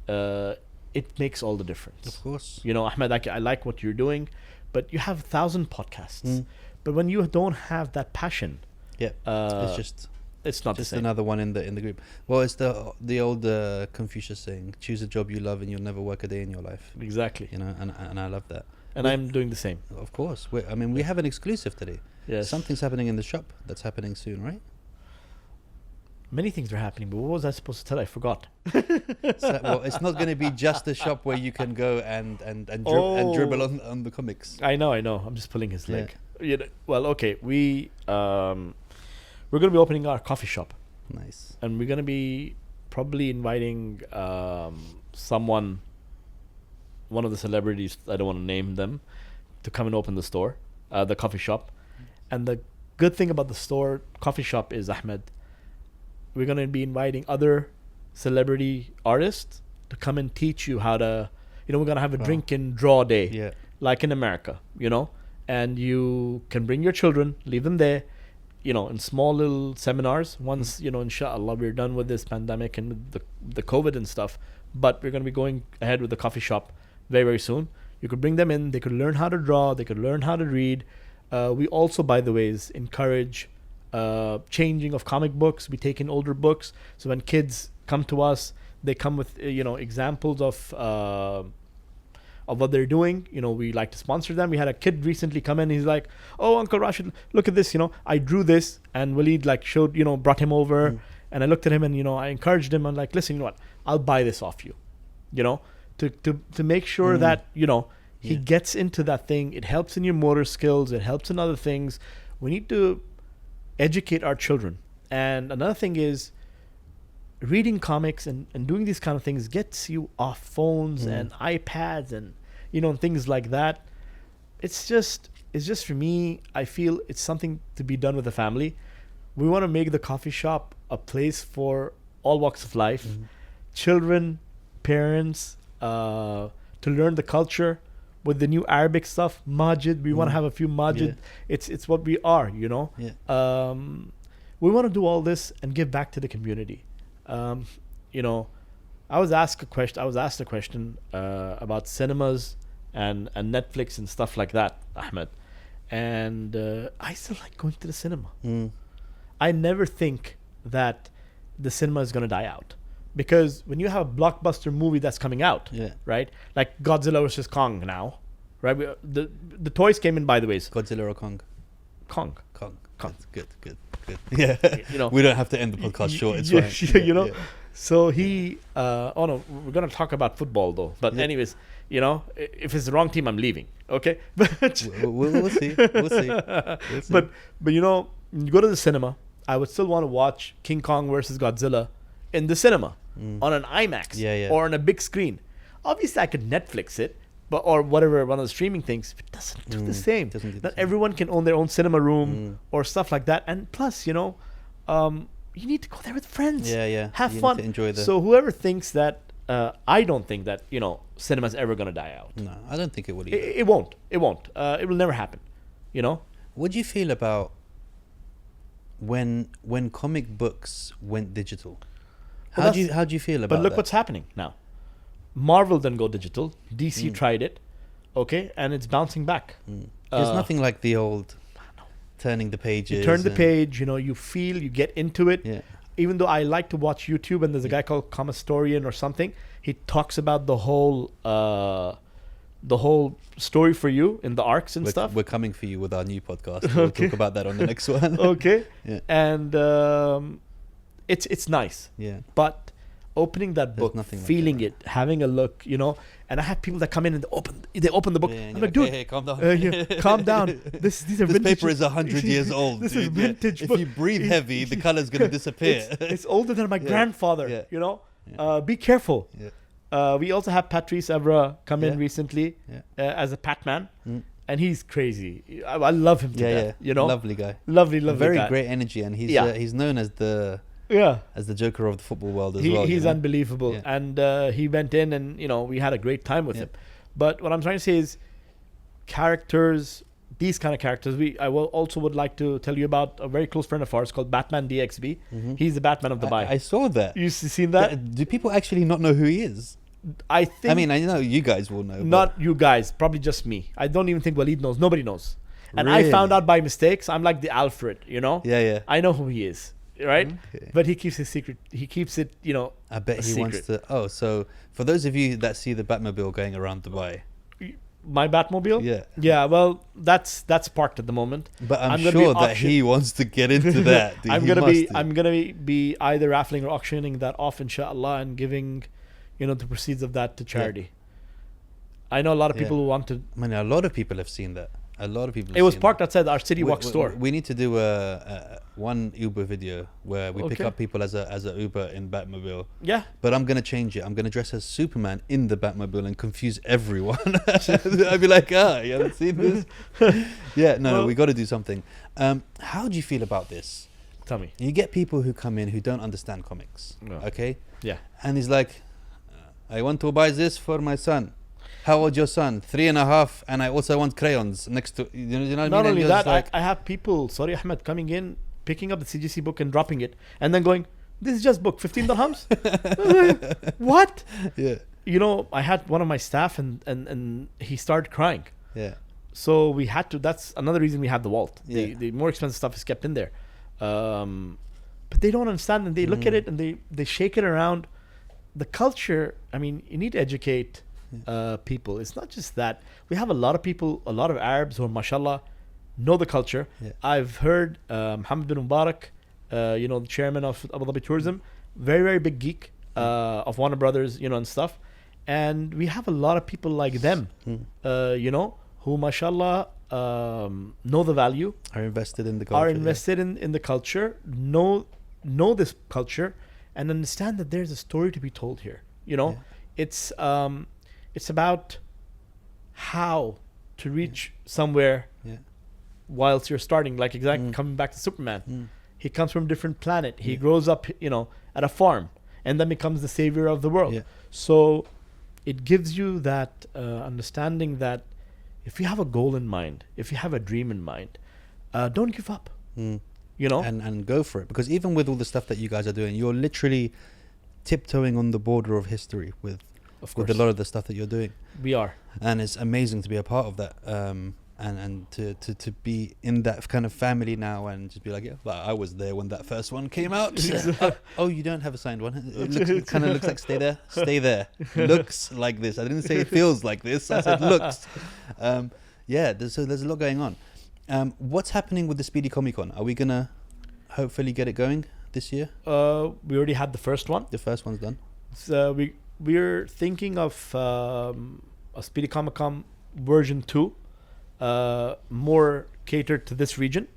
it makes all the difference. Of course. Ahmed, I like what you're doing, but you have 1,000 podcasts. But when you don't have that passion, it's not the same. Another one in the group. Well, it's the old Confucius saying, choose a job you love and you'll never work a day in your life. Exactly. And I love that. And I'm doing the same. Of course. We have an exclusive today. Yes. Something's happening in the shop that's happening soon, right? Many things are happening, but what was I supposed to tell? I forgot. Well, it's not going to be just a shop where you can go and dribble on the comics. I know. I'm just pulling his leg. Well, okay. We're going to be opening our coffee shop. Nice. And we're going to be probably inviting someone, one of the celebrities, I don't want to name them, to come and open the store, the coffee shop. And the good thing about the coffee shop is, Ahmed, we're going to be inviting other celebrity artists to come and teach you how to, we're going to have a drink and draw day, Yeah. like in America, and you can bring your children, leave them there, in small little seminars. Once, inshallah, we're done with this pandemic and with the COVID and stuff, but we're going to be going ahead with the coffee shop very, very soon. You could bring them in. They could learn how to draw. They could learn how to read. We also, by the ways, encourage changing of comic books. We take in older books. So when kids come to us, they come with, examples of what they're doing. We like to sponsor them. We had a kid recently come in. He's like, "Oh, Uncle Rashed, look at this. I drew this." And Waleed showed, brought him over. And I looked at him and, I encouraged him. I'm like, "Listen, you know what? I'll buy this off you, to make sure that, he gets into that thing. It helps in your motor skills. It helps in other things. We need to educate our children. And another thing is reading comics and doing these kind of things gets you off phones and iPads and, things like that. It's just for me, I feel it's something to be done with the family. We want to make the coffee shop a place for all walks of life, children, parents, to learn the culture. With the new Arabic stuff, Majid, we want to have a few Majid. Yeah. It's what we are, Yeah. We want to do all this and give back to the community. I was asked a question about cinemas and Netflix and stuff like that, Ahmed. And I still like going to the cinema. I never think that the cinema is going to die out. Because when you have a blockbuster movie that's coming out, right? Like Godzilla vs. Kong now, right? The toys came in, by the way. Godzilla or Kong? Kong. Good. Yeah. We don't have to end the podcast short. It's fine. So we're going to talk about football though. But anyways, if it's the wrong team, I'm leaving. Okay? But we'll see. We'll see. But you go to the cinema, I would still want to watch King Kong versus Godzilla in the cinema on an IMAX or on a big screen. Obviously, I could Netflix it, or whatever, one of the streaming things. It doesn't do the same. Not everyone can own their own cinema room or stuff like that. And plus, you need to go there with friends. Have fun. Need to enjoy the... So whoever thinks that, I don't think that, cinema's ever going to die out. No, I don't think it will either. It won't. It will never happen. What do you feel about when comic books went digital? How do you feel about that? But look what's happening now. Marvel didn't go digital. DC tried it, okay, and it's bouncing back. There's nothing like the old turning the pages. You turn the page, you feel, you get into it. Yeah. Even though I like to watch YouTube, and there's a guy called Comistorian or something, he talks about the whole story for you in the arcs and stuff. We're coming for you with our new podcast. We'll talk about that on the next one. Okay. Yeah. And it's nice. Yeah. But opening that book, feeling it, having a look, and I have people that come in and they open the book. Yeah, I'm like, dude, hey, calm down. Calm down. These are this vintage. paper is 100 years old. This dude. is vintage book. If you breathe heavy, the color's going to disappear. It's older than my grandfather, Be careful. Yeah. We also have Patrice Evra come in recently as a Patman. And he's crazy. I love him to death. Lovely guy. Lovely very guy. great energy, and he's known as the Joker of the football world as well. He's unbelievable. Yeah. And he went in and, we had a great time with him. But what I'm trying to say is characters, these kind of characters, I also would like to tell you about a very close friend of ours called Batman DXB. He's the Batman of Dubai. I saw that. You've seen that? Do people actually not know who he is? I know you guys will know. Not you guys, probably just me. I don't even think Waleed knows. Nobody knows. And really? I found out by mistakes. I'm like the Alfred, Yeah. I know who he is. Right? Okay. But he keeps his secret. He keeps it, I bet he wants to. Oh, so for those of you that see the Batmobile going around Dubai. My Batmobile? Yeah. Yeah, well, that's parked at the moment. But I'm sure that he wants to get into that. Dude. I'm gonna be either raffling or auctioning that off, inshallah, and giving, the proceeds of that to charity. I know a lot of people who want to. A lot of people have seen that. A lot of people. It was parked outside our City Walk store. We need to do one Uber video where we pick up people as a Uber in Batmobile. Yeah. But I'm gonna change it. I'm gonna dress as Superman in the Batmobile and confuse everyone. I'd be like, you haven't seen this? No, we got to do something. How do you feel about this? Tell me. You get people who come in who don't understand comics. No. Okay? Yeah. And he's like, I want to buy this for my son. How old your son? 3.5, and I also want crayons next to, you know what I mean? Not And only you're that, just I have people, sorry Ahmed, coming in, picking up the CGC book and dropping it, and then going, this is just book, 15 dirhams? What? yeah, You know, I had one of my staff and he started crying. yeah, So we had to, that's another reason we have the vault. Yeah. The more expensive stuff is kept in there. But they don't understand, and they look at it and they shake it around. The culture, I mean, you need to educate people. It's not just that. We have a lot of people, a lot of Arabs who, mashallah, know the culture. Yeah. I've heard Mohammed bin Mubarak, you know, the chairman of Abu Dhabi Tourism, very, very big geek of Warner Brothers, you know, and stuff. And we have a lot of people like them, you know, who, mashallah, know the value, are invested in the culture. are invested in the culture, know this culture, and understand that there's a story to be told here. You know, it's about how to reach somewhere Yeah. whilst you're starting. Like exactly coming back to Superman, he comes from a different planet. He Yeah. grows up, you know, at a farm, and then becomes the savior of the world. Yeah. So it gives you that understanding that if you have a goal in mind, if you have a dream in mind, don't give up. You know, And go for it, because even with all the stuff that you guys are doing, you're literally tiptoeing on the border of history with a lot of the stuff that you're doing, we are. and it's amazing to be a part of that, and to be in that kind of family now, and just be like, yeah, like I was there when that first one came out. Oh, you don't have a signed one. It kind of looks like stay there. Looks like this. I didn't say it feels like this. I said looks. Yeah, there's a lot going on. What's happening with the Speedy Comic Con? Are we gonna hopefully get it going this year? We already had the first one. The first one's done. So we're thinking of a Speedy Comic Con version 2, more catered to this region,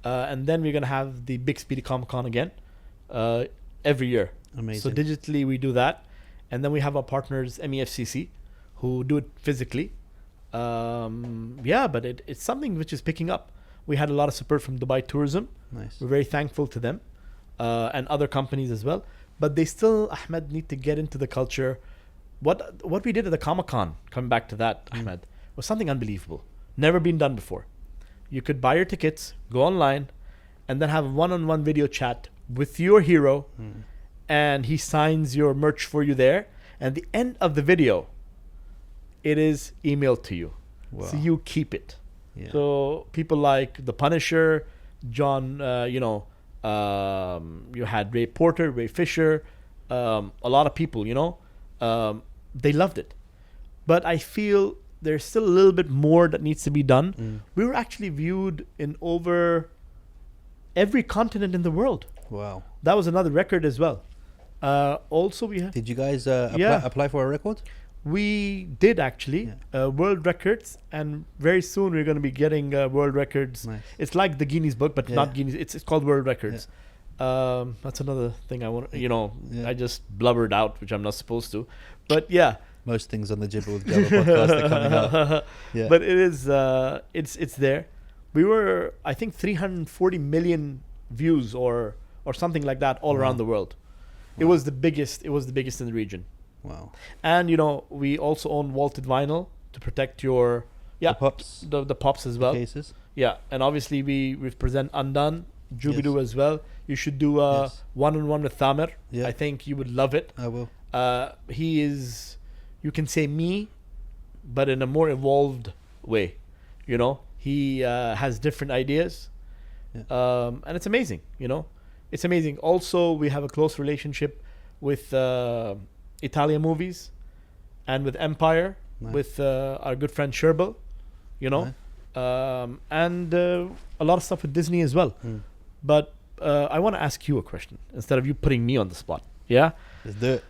and then we're gonna have the big Speedy Comic Con again every year. Amazing. So digitally we do that, and then we have our partners MEFCC who do it physically. But it's something which is picking up. We had a lot of support from Dubai Tourism. Nice. We're very thankful to them, and other companies as well. But they still, Ahmed, need to get into the culture. What we did at the Comic-Con, coming back to that, Ahmed, was something unbelievable. Never been done before. You could buy your tickets, go online, and then have a one-on-one video chat with your hero, and he signs your merch for you there. And at the end of the video, it is emailed to you. Wow. So you keep it. Yeah. So people like The Punisher, John, you had Ray Porter, Ray Fisher, a lot of people, you know, they loved it. But I feel there's still a little bit more that needs to be done. We were actually viewed in over every continent in the world. Wow. That was another record as well. Also, we had, Did you guys Yeah. apply for a record? we did actually world records, and very soon we're going to be getting world records. Nice. It's like the Guinness book, but Yeah. not Guinness. It's called world records. That's another thing I want. You know, Yeah. I just blubbered out, which I'm not supposed to. But yeah, Most things on the Jibber with Jabber podcast are coming out. Yeah. but it is. It's there. We were, I think, 340 million views or something like that all Wow. around the world. It Wow. was the biggest. It was the biggest in the region. Wow. And you know, we also own vaulted vinyl to protect your The pops. the pops as well. Cases. Yeah, and obviously we present Undone, Jubidu Yes. as well. You should do a Yes. one-on-one with Thamer. Yeah. I think you would love it. I will. He is, you can say me, but in a more evolved way. You know, he has different ideas, Yeah. and it's amazing. You know, it's amazing. Also, we have a close relationship with Italian movies and with Empire, Nice. with our good friend Sherbel. You know, Nice. and a lot of stuff with Disney as well. But I want to ask you a question instead of you putting me on the spot. Yeah, Let's do it.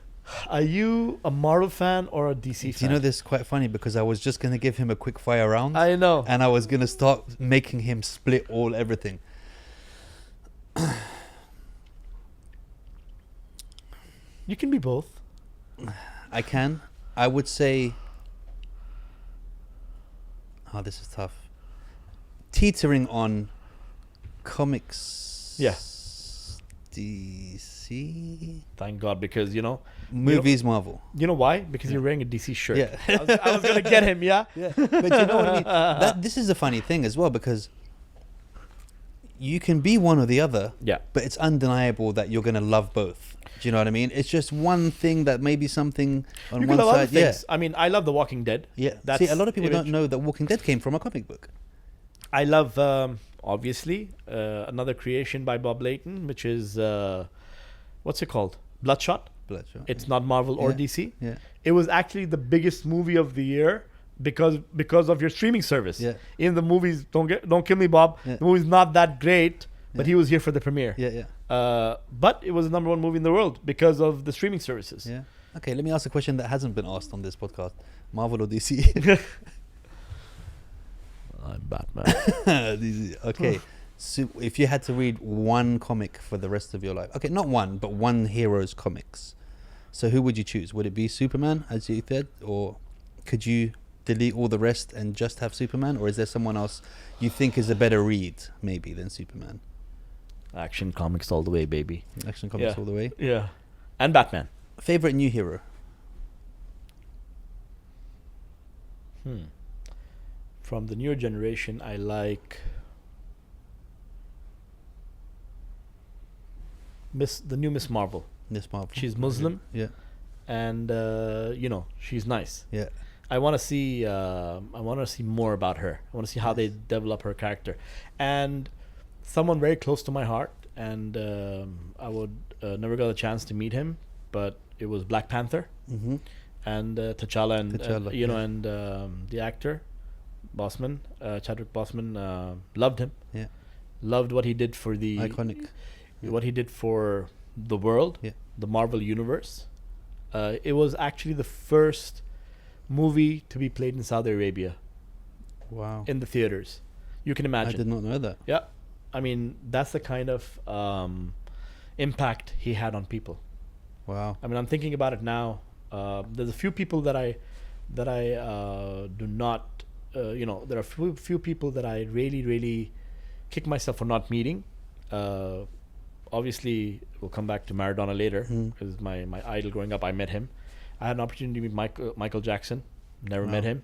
are you a Marvel fan or a DC Do fan? you know this is quite funny because I was just gonna give him a quick fire round, I know. and I was gonna start making him split everything. You can be both. I can. I would say. Oh, this is tough. Teetering on comics. Yeah. DC. Thank God, because Movies, Marvel. you know why? Because you're wearing a DC shirt. Yeah. I was gonna get him. Yeah. Yeah, but you know what I mean. This is a funny thing as well, because you can be one or the other. Yeah. But it's undeniable that you're gonna love both. Do you know what I mean? It's just one thing that maybe something on You one can love other side. Yeah. things. I mean, I love The Walking Dead. Yeah. That's See, a lot of people image. don't know that Walking Dead came from a comic book. I love obviously another creation by Bob Layton, which is what's it called? Bloodshot. Bloodshot. It's not Marvel or Yeah. DC. Yeah. It was actually the biggest movie of the year because of your streaming service. Yeah. Even the movies, don't kill me, Bob. Yeah. The movie's not that great, but Yeah. he was here for the premiere. Yeah. Yeah. But it was the number one movie in the world because of the streaming services. Yeah. Okay, let me ask a question that hasn't been asked on this podcast. Marvel or DC? I'm Batman. DC. Okay. So if you had to read one comic for the rest of your life, okay, not one, but one hero's comics. So who would you choose? Would it be Superman, as you said, or could you delete all the rest and just have Superman, or is there someone else you think is a better read, maybe, than Superman? Action comics all the way, baby. Action comics Yeah. all the way. Yeah. And Batman. Favorite new hero? From the newer generation, I like the new Miss Marvel. Miss Marvel. She's Muslim, Yeah. and she's nice. Yeah. I want to see more about her. I want to see how they develop her character, and someone very close to my heart. And I would never got a chance to meet him, but it was Black Panther Mm-hmm. and T'Challa, and T'Challa, and the actor Boseman, Chadwick Boseman, loved him. Yeah. Loved what he did for the Iconic. what he did for the world, Yeah. the Marvel universe. It was actually the first movie to be played in Saudi Arabia Wow. in the theaters. You can I imagine. did not know that. Yeah, I mean that's the kind of impact he had on people. Wow. I mean, I'm thinking about it now. There's a few people that I do not. There are few people that I really kick myself for not meeting. Obviously, we'll come back to Maradona later because my idol growing up. I met him. I had an opportunity to meet Michael Jackson. Never met him.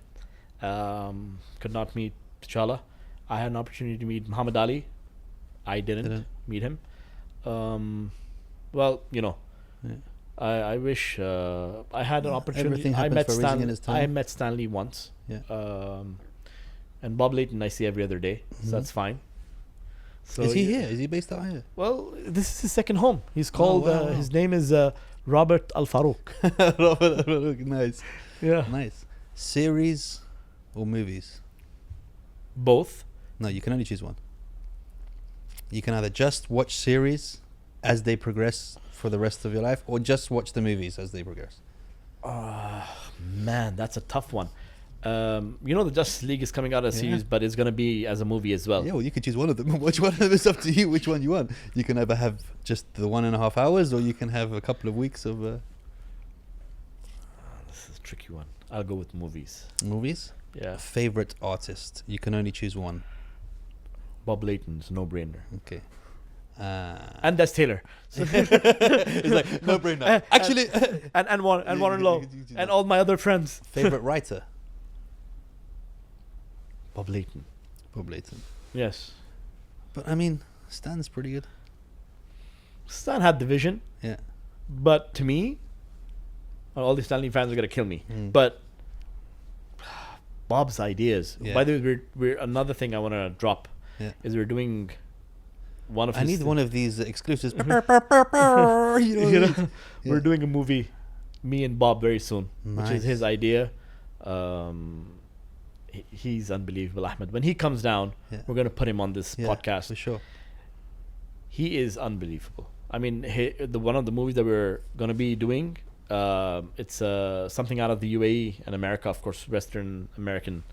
Could not meet T'Challa. I had an opportunity to meet Muhammad Ali. I didn't meet him. Well, Yeah. I wish I had an opportunity. Everything I happens met for a reason in its time. I met Stanley once. Yeah. And Bob Layton I see every other day, so that's fine. So Is he here? Is he based out here? Well, this is his second home. He's called. wow. His name is Robert Al Farooq. Robert, nice. Yeah. Nice. Series or movies? Both. No, you can only choose one. You can either just watch series as they progress for the rest of your life, or just watch the movies as they progress. Man, that's a tough one. The Justice League is coming out as a series, but it's gonna be as a movie as well. Yeah, well, you could choose one of them. Which one of them is up to you? Which one you want? You can either have just the 1.5 hours, or you can have a couple of weeks of This is a tricky one. I'll go with movies. movies. Yeah. Favorite artist? You can only choose one. Bob Layton's no brainer. Okay. And Des Taylor. So It's like no brainer. Actually, and Warren Lowe and all my other friends. favorite writer? Bob Layton. Bob Layton. Yes. But I mean, Stan's pretty good. Stan had the vision, Yeah. but to me, all these Stanley fans are gonna kill me. Mm. But Bob's ideas. Yeah. By the way, we're another thing I want to drop Yeah. is we're doing one of. I his need one of these exclusives. We're doing a movie, me and Bob, very soon, which is Nice. his idea. He's unbelievable, Ahmed. When he comes down, Yeah. we're gonna put him on this Yeah, podcast. for sure. He is unbelievable. I mean, the one of the movies that we're gonna be doing, it's something out of the UAE and America, of course, Western American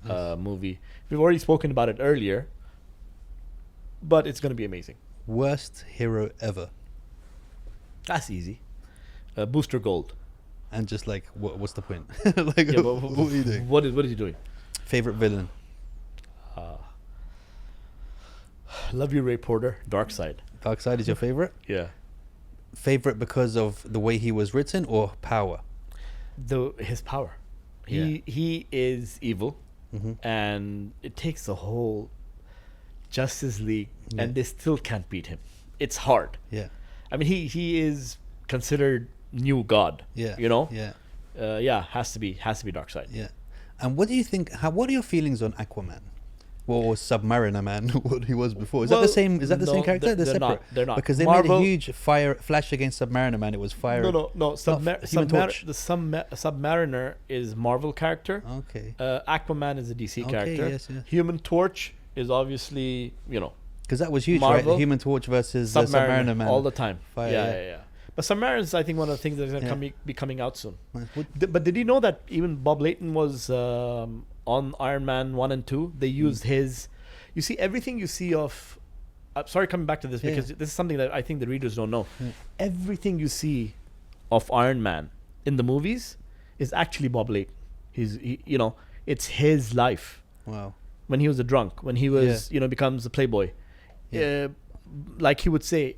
movie. We've already spoken about it earlier, but it's gonna be amazing. Worst hero ever. That's easy. Booster Gold. And just like, what's the point? Like, Yeah, but what are you doing? What is he doing? Favorite villain? Love you, Ray Porter. Dark Side. Darkseid is your favorite? Yeah. Favorite because of the way he was written or power? His power. He is evil, and it takes the whole Justice League, and they still can't beat him. It's hard. Yeah. I mean, he is considered new god. Yeah. You know. Yeah. Has to be Darkseid. Yeah. And what do you think? What are your feelings on Aquaman? Well, or Submariner Man, what he was before. Is that the same? Is that the same character? They're separate. They're not. Because they made a huge flash against Submariner Man. It was fire. No. Human Torch. The Submariner is Marvel character. Okay. Aquaman is a DC character. Yes. Human Torch is obviously, Because that was huge, Marvel, right? Human Torch versus Submariner Man. all the time. Fire, Yeah. But Submariner is, I think, one of the things that's going to be coming out soon. Nice. But did you know that even Bob Layton was on Iron Man 1 and 2? They used his... You see, everything you see of... I'm sorry coming back to this because this is something that I think the readers don't know. Yeah. Everything you see of Iron Man in the movies is actually Bob Layton. It's his life. Wow. When he was a drunk, when he was, becomes a playboy. Yeah. Like he would say,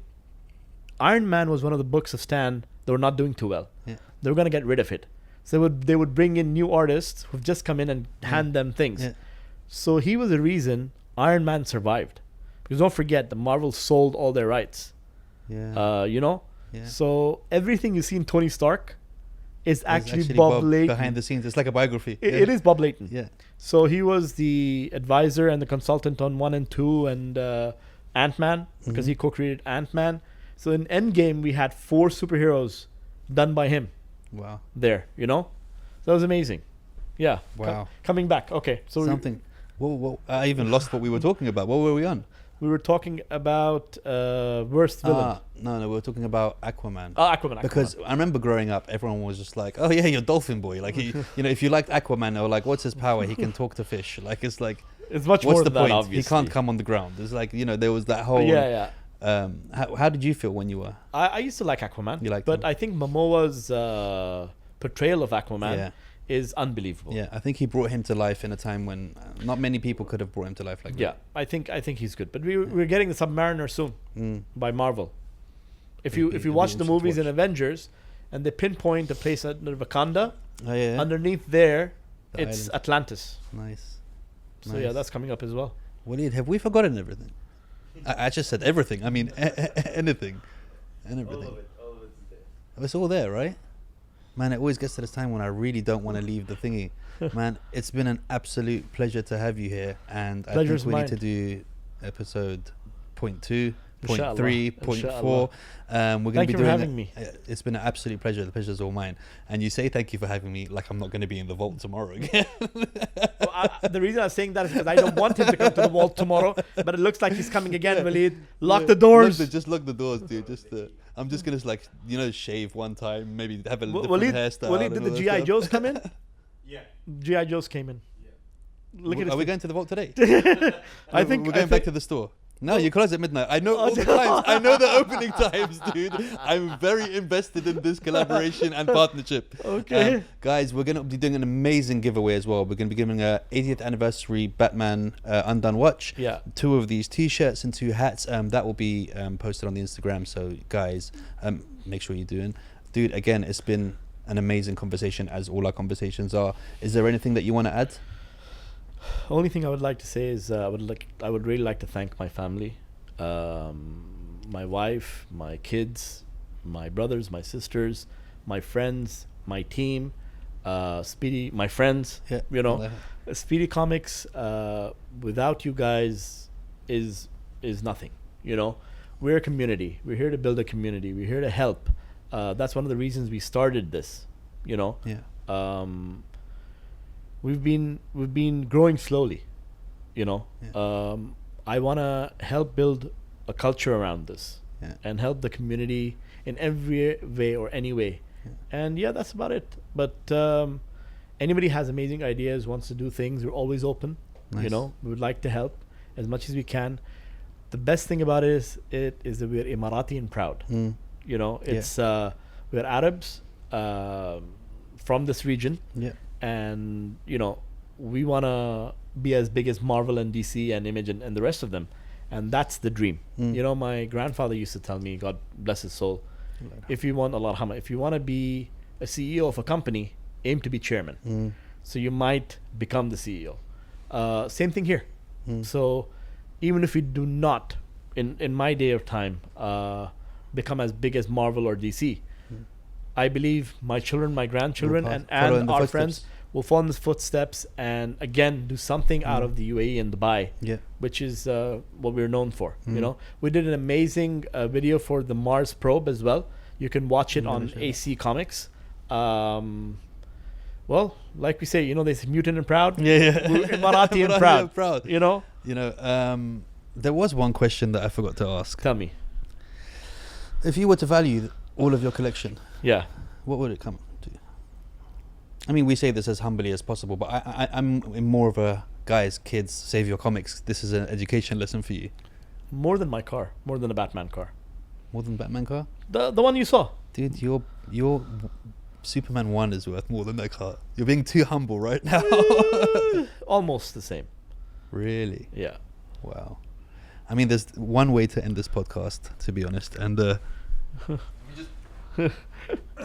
Iron Man was one of the books of Stan that were not doing too well. Yeah. They were going to get rid of it. So they would bring in new artists who've just come in and hand them things. Yeah. So he was the reason Iron Man survived. Because don't forget, the Marvel sold all their rights. Yeah. Yeah. So everything you see in Tony Stark is actually Bob Layton. Behind the scenes. It's like a biography. It is Bob Layton. Yeah. So he was the advisor and the consultant on 1 and 2 and Ant-Man, because he co-created Ant-Man. So in Endgame, we had 4 superheroes done by him. Wow. There, So that was amazing. Yeah. Wow. Coming back. Okay. So something. Whoa. I even lost what we were talking about. What were we on? We were talking about worst villain. No, we were talking about Aquaman. Aquaman. Because I remember growing up, everyone was just like, "Oh yeah, you're Dolphin Boy." Like, if you liked Aquaman, or like, what's his power? He can talk to fish. Like, it's much more than the point? That, obviously. He can't come on the ground. It's like, there was that whole. Yeah. How did you feel when you were? I used to like Aquaman. You liked but him? I think Momoa's portrayal of Aquaman is unbelievable. Yeah, I think he brought him to life in a time when not many people could have brought him to life like that. Yeah, I think he's good. But we're getting the Submariner soon by Marvel. If you watch the movies in Avengers, and they pinpoint the place under Wakanda, underneath there, it's island. Atlantis. Nice. So yeah, that's coming up as well. Waleed, have we forgotten everything? I just said everything. I mean, anything and everything. All of it's there. It's all there, right? Man, it always gets to this time when I really don't want to leave the thingy. Man, it's been an absolute pleasure to have you here. And I think we need to do episode 0.2, 0.3, 0.4. We're going to be doing having me. It's been an absolute pleasure. The pleasure's all mine. And you say thank you for having me like I'm not going to be in the vault tomorrow again. Well, the reason I'm saying that is because I don't want him to come to the vault tomorrow. But it looks like he's coming again, Waleed. Lock the doors. Just lock the doors, dude. I'm just going to shave one time, maybe have a different hairstyle. Waleed, did the G.I. Joes come in? Yeah. G.I. Joes came in. Yeah. Are we going to the vault today? I think we're going back to the store. No, you close at midnight. I know all the times. I know the opening times, dude. I'm very invested in this collaboration and partnership. Okay. Guys, we're going to be doing an amazing giveaway as well. We're going to be giving a 80th anniversary Batman Undone watch. Yeah. 2 of these t-shirts and 2 hats. That will be posted on the Instagram. So, guys, make sure you're doing. Dude, again, it's been an amazing conversation, as all our conversations are. Is there anything that you want to add? Only thing I would like to say is I would really like to thank my family, my wife, my kids, my brothers, my sisters, my friends, my team, Speedy, my friends. Yeah, Speedy Comics. Without you guys, is nothing. We're a community. We're here to build a community. We're here to help. That's one of the reasons we started this. Yeah. We've been growing slowly, Yeah. I want to help build a culture around this and help the community in every way or any way. Yeah. And that's about it. But anybody has amazing ideas, wants to do things, we're always open. Nice. We would like to help as much as we can. The best thing about it is that we're Emirati and proud. It's we're Arabs from this region. Yeah. And we want to be as big as Marvel and DC and Image and the rest of them, and that's the dream. Mm. You know, my grandfather used to tell me, God bless his soul, if you want if you want to be a CEO of a company, aim to be chairman. Mm. So you might become the CEO. Same thing here. Mm. So even if we do not, in my day of time, become as big as Marvel or DC, I believe my children, my grandchildren, Follow and in the our footsteps. friends will follow in his footsteps and again do something out of the UAE and Dubai, Yeah. which is what we're known for. Mm. You know, we did an amazing video for the Mars probe as well. You can watch it I'm gonna on show that. AC Comics. Well, like we say, you know, there's mutant and proud. Yeah. We're Emirati and proud. You know, There was one question that I forgot to ask. tell me. If you were to value all of your collection, Yeah. what would it come to? I mean, we say this as humbly as possible, but I'm in more of a, guys, kids, save your comics. This is an education lesson for you. More than my car. More than a Batman car. More than Batman car? The one you saw. Dude, your Superman 1 is worth more than that car. You're being too humble right now. Almost the same. Really? Yeah. Wow. I mean, there's one way to end this podcast, to be honest. And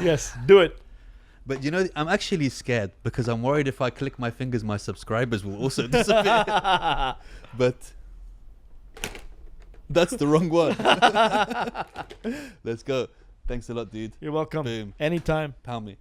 Yes, do it. but you know, I'm actually scared because I'm worried if I click my fingers, my subscribers will also disappear. But that's the wrong one. Let's go. Thanks a lot, dude. You're welcome. Boom. Anytime. Pound me.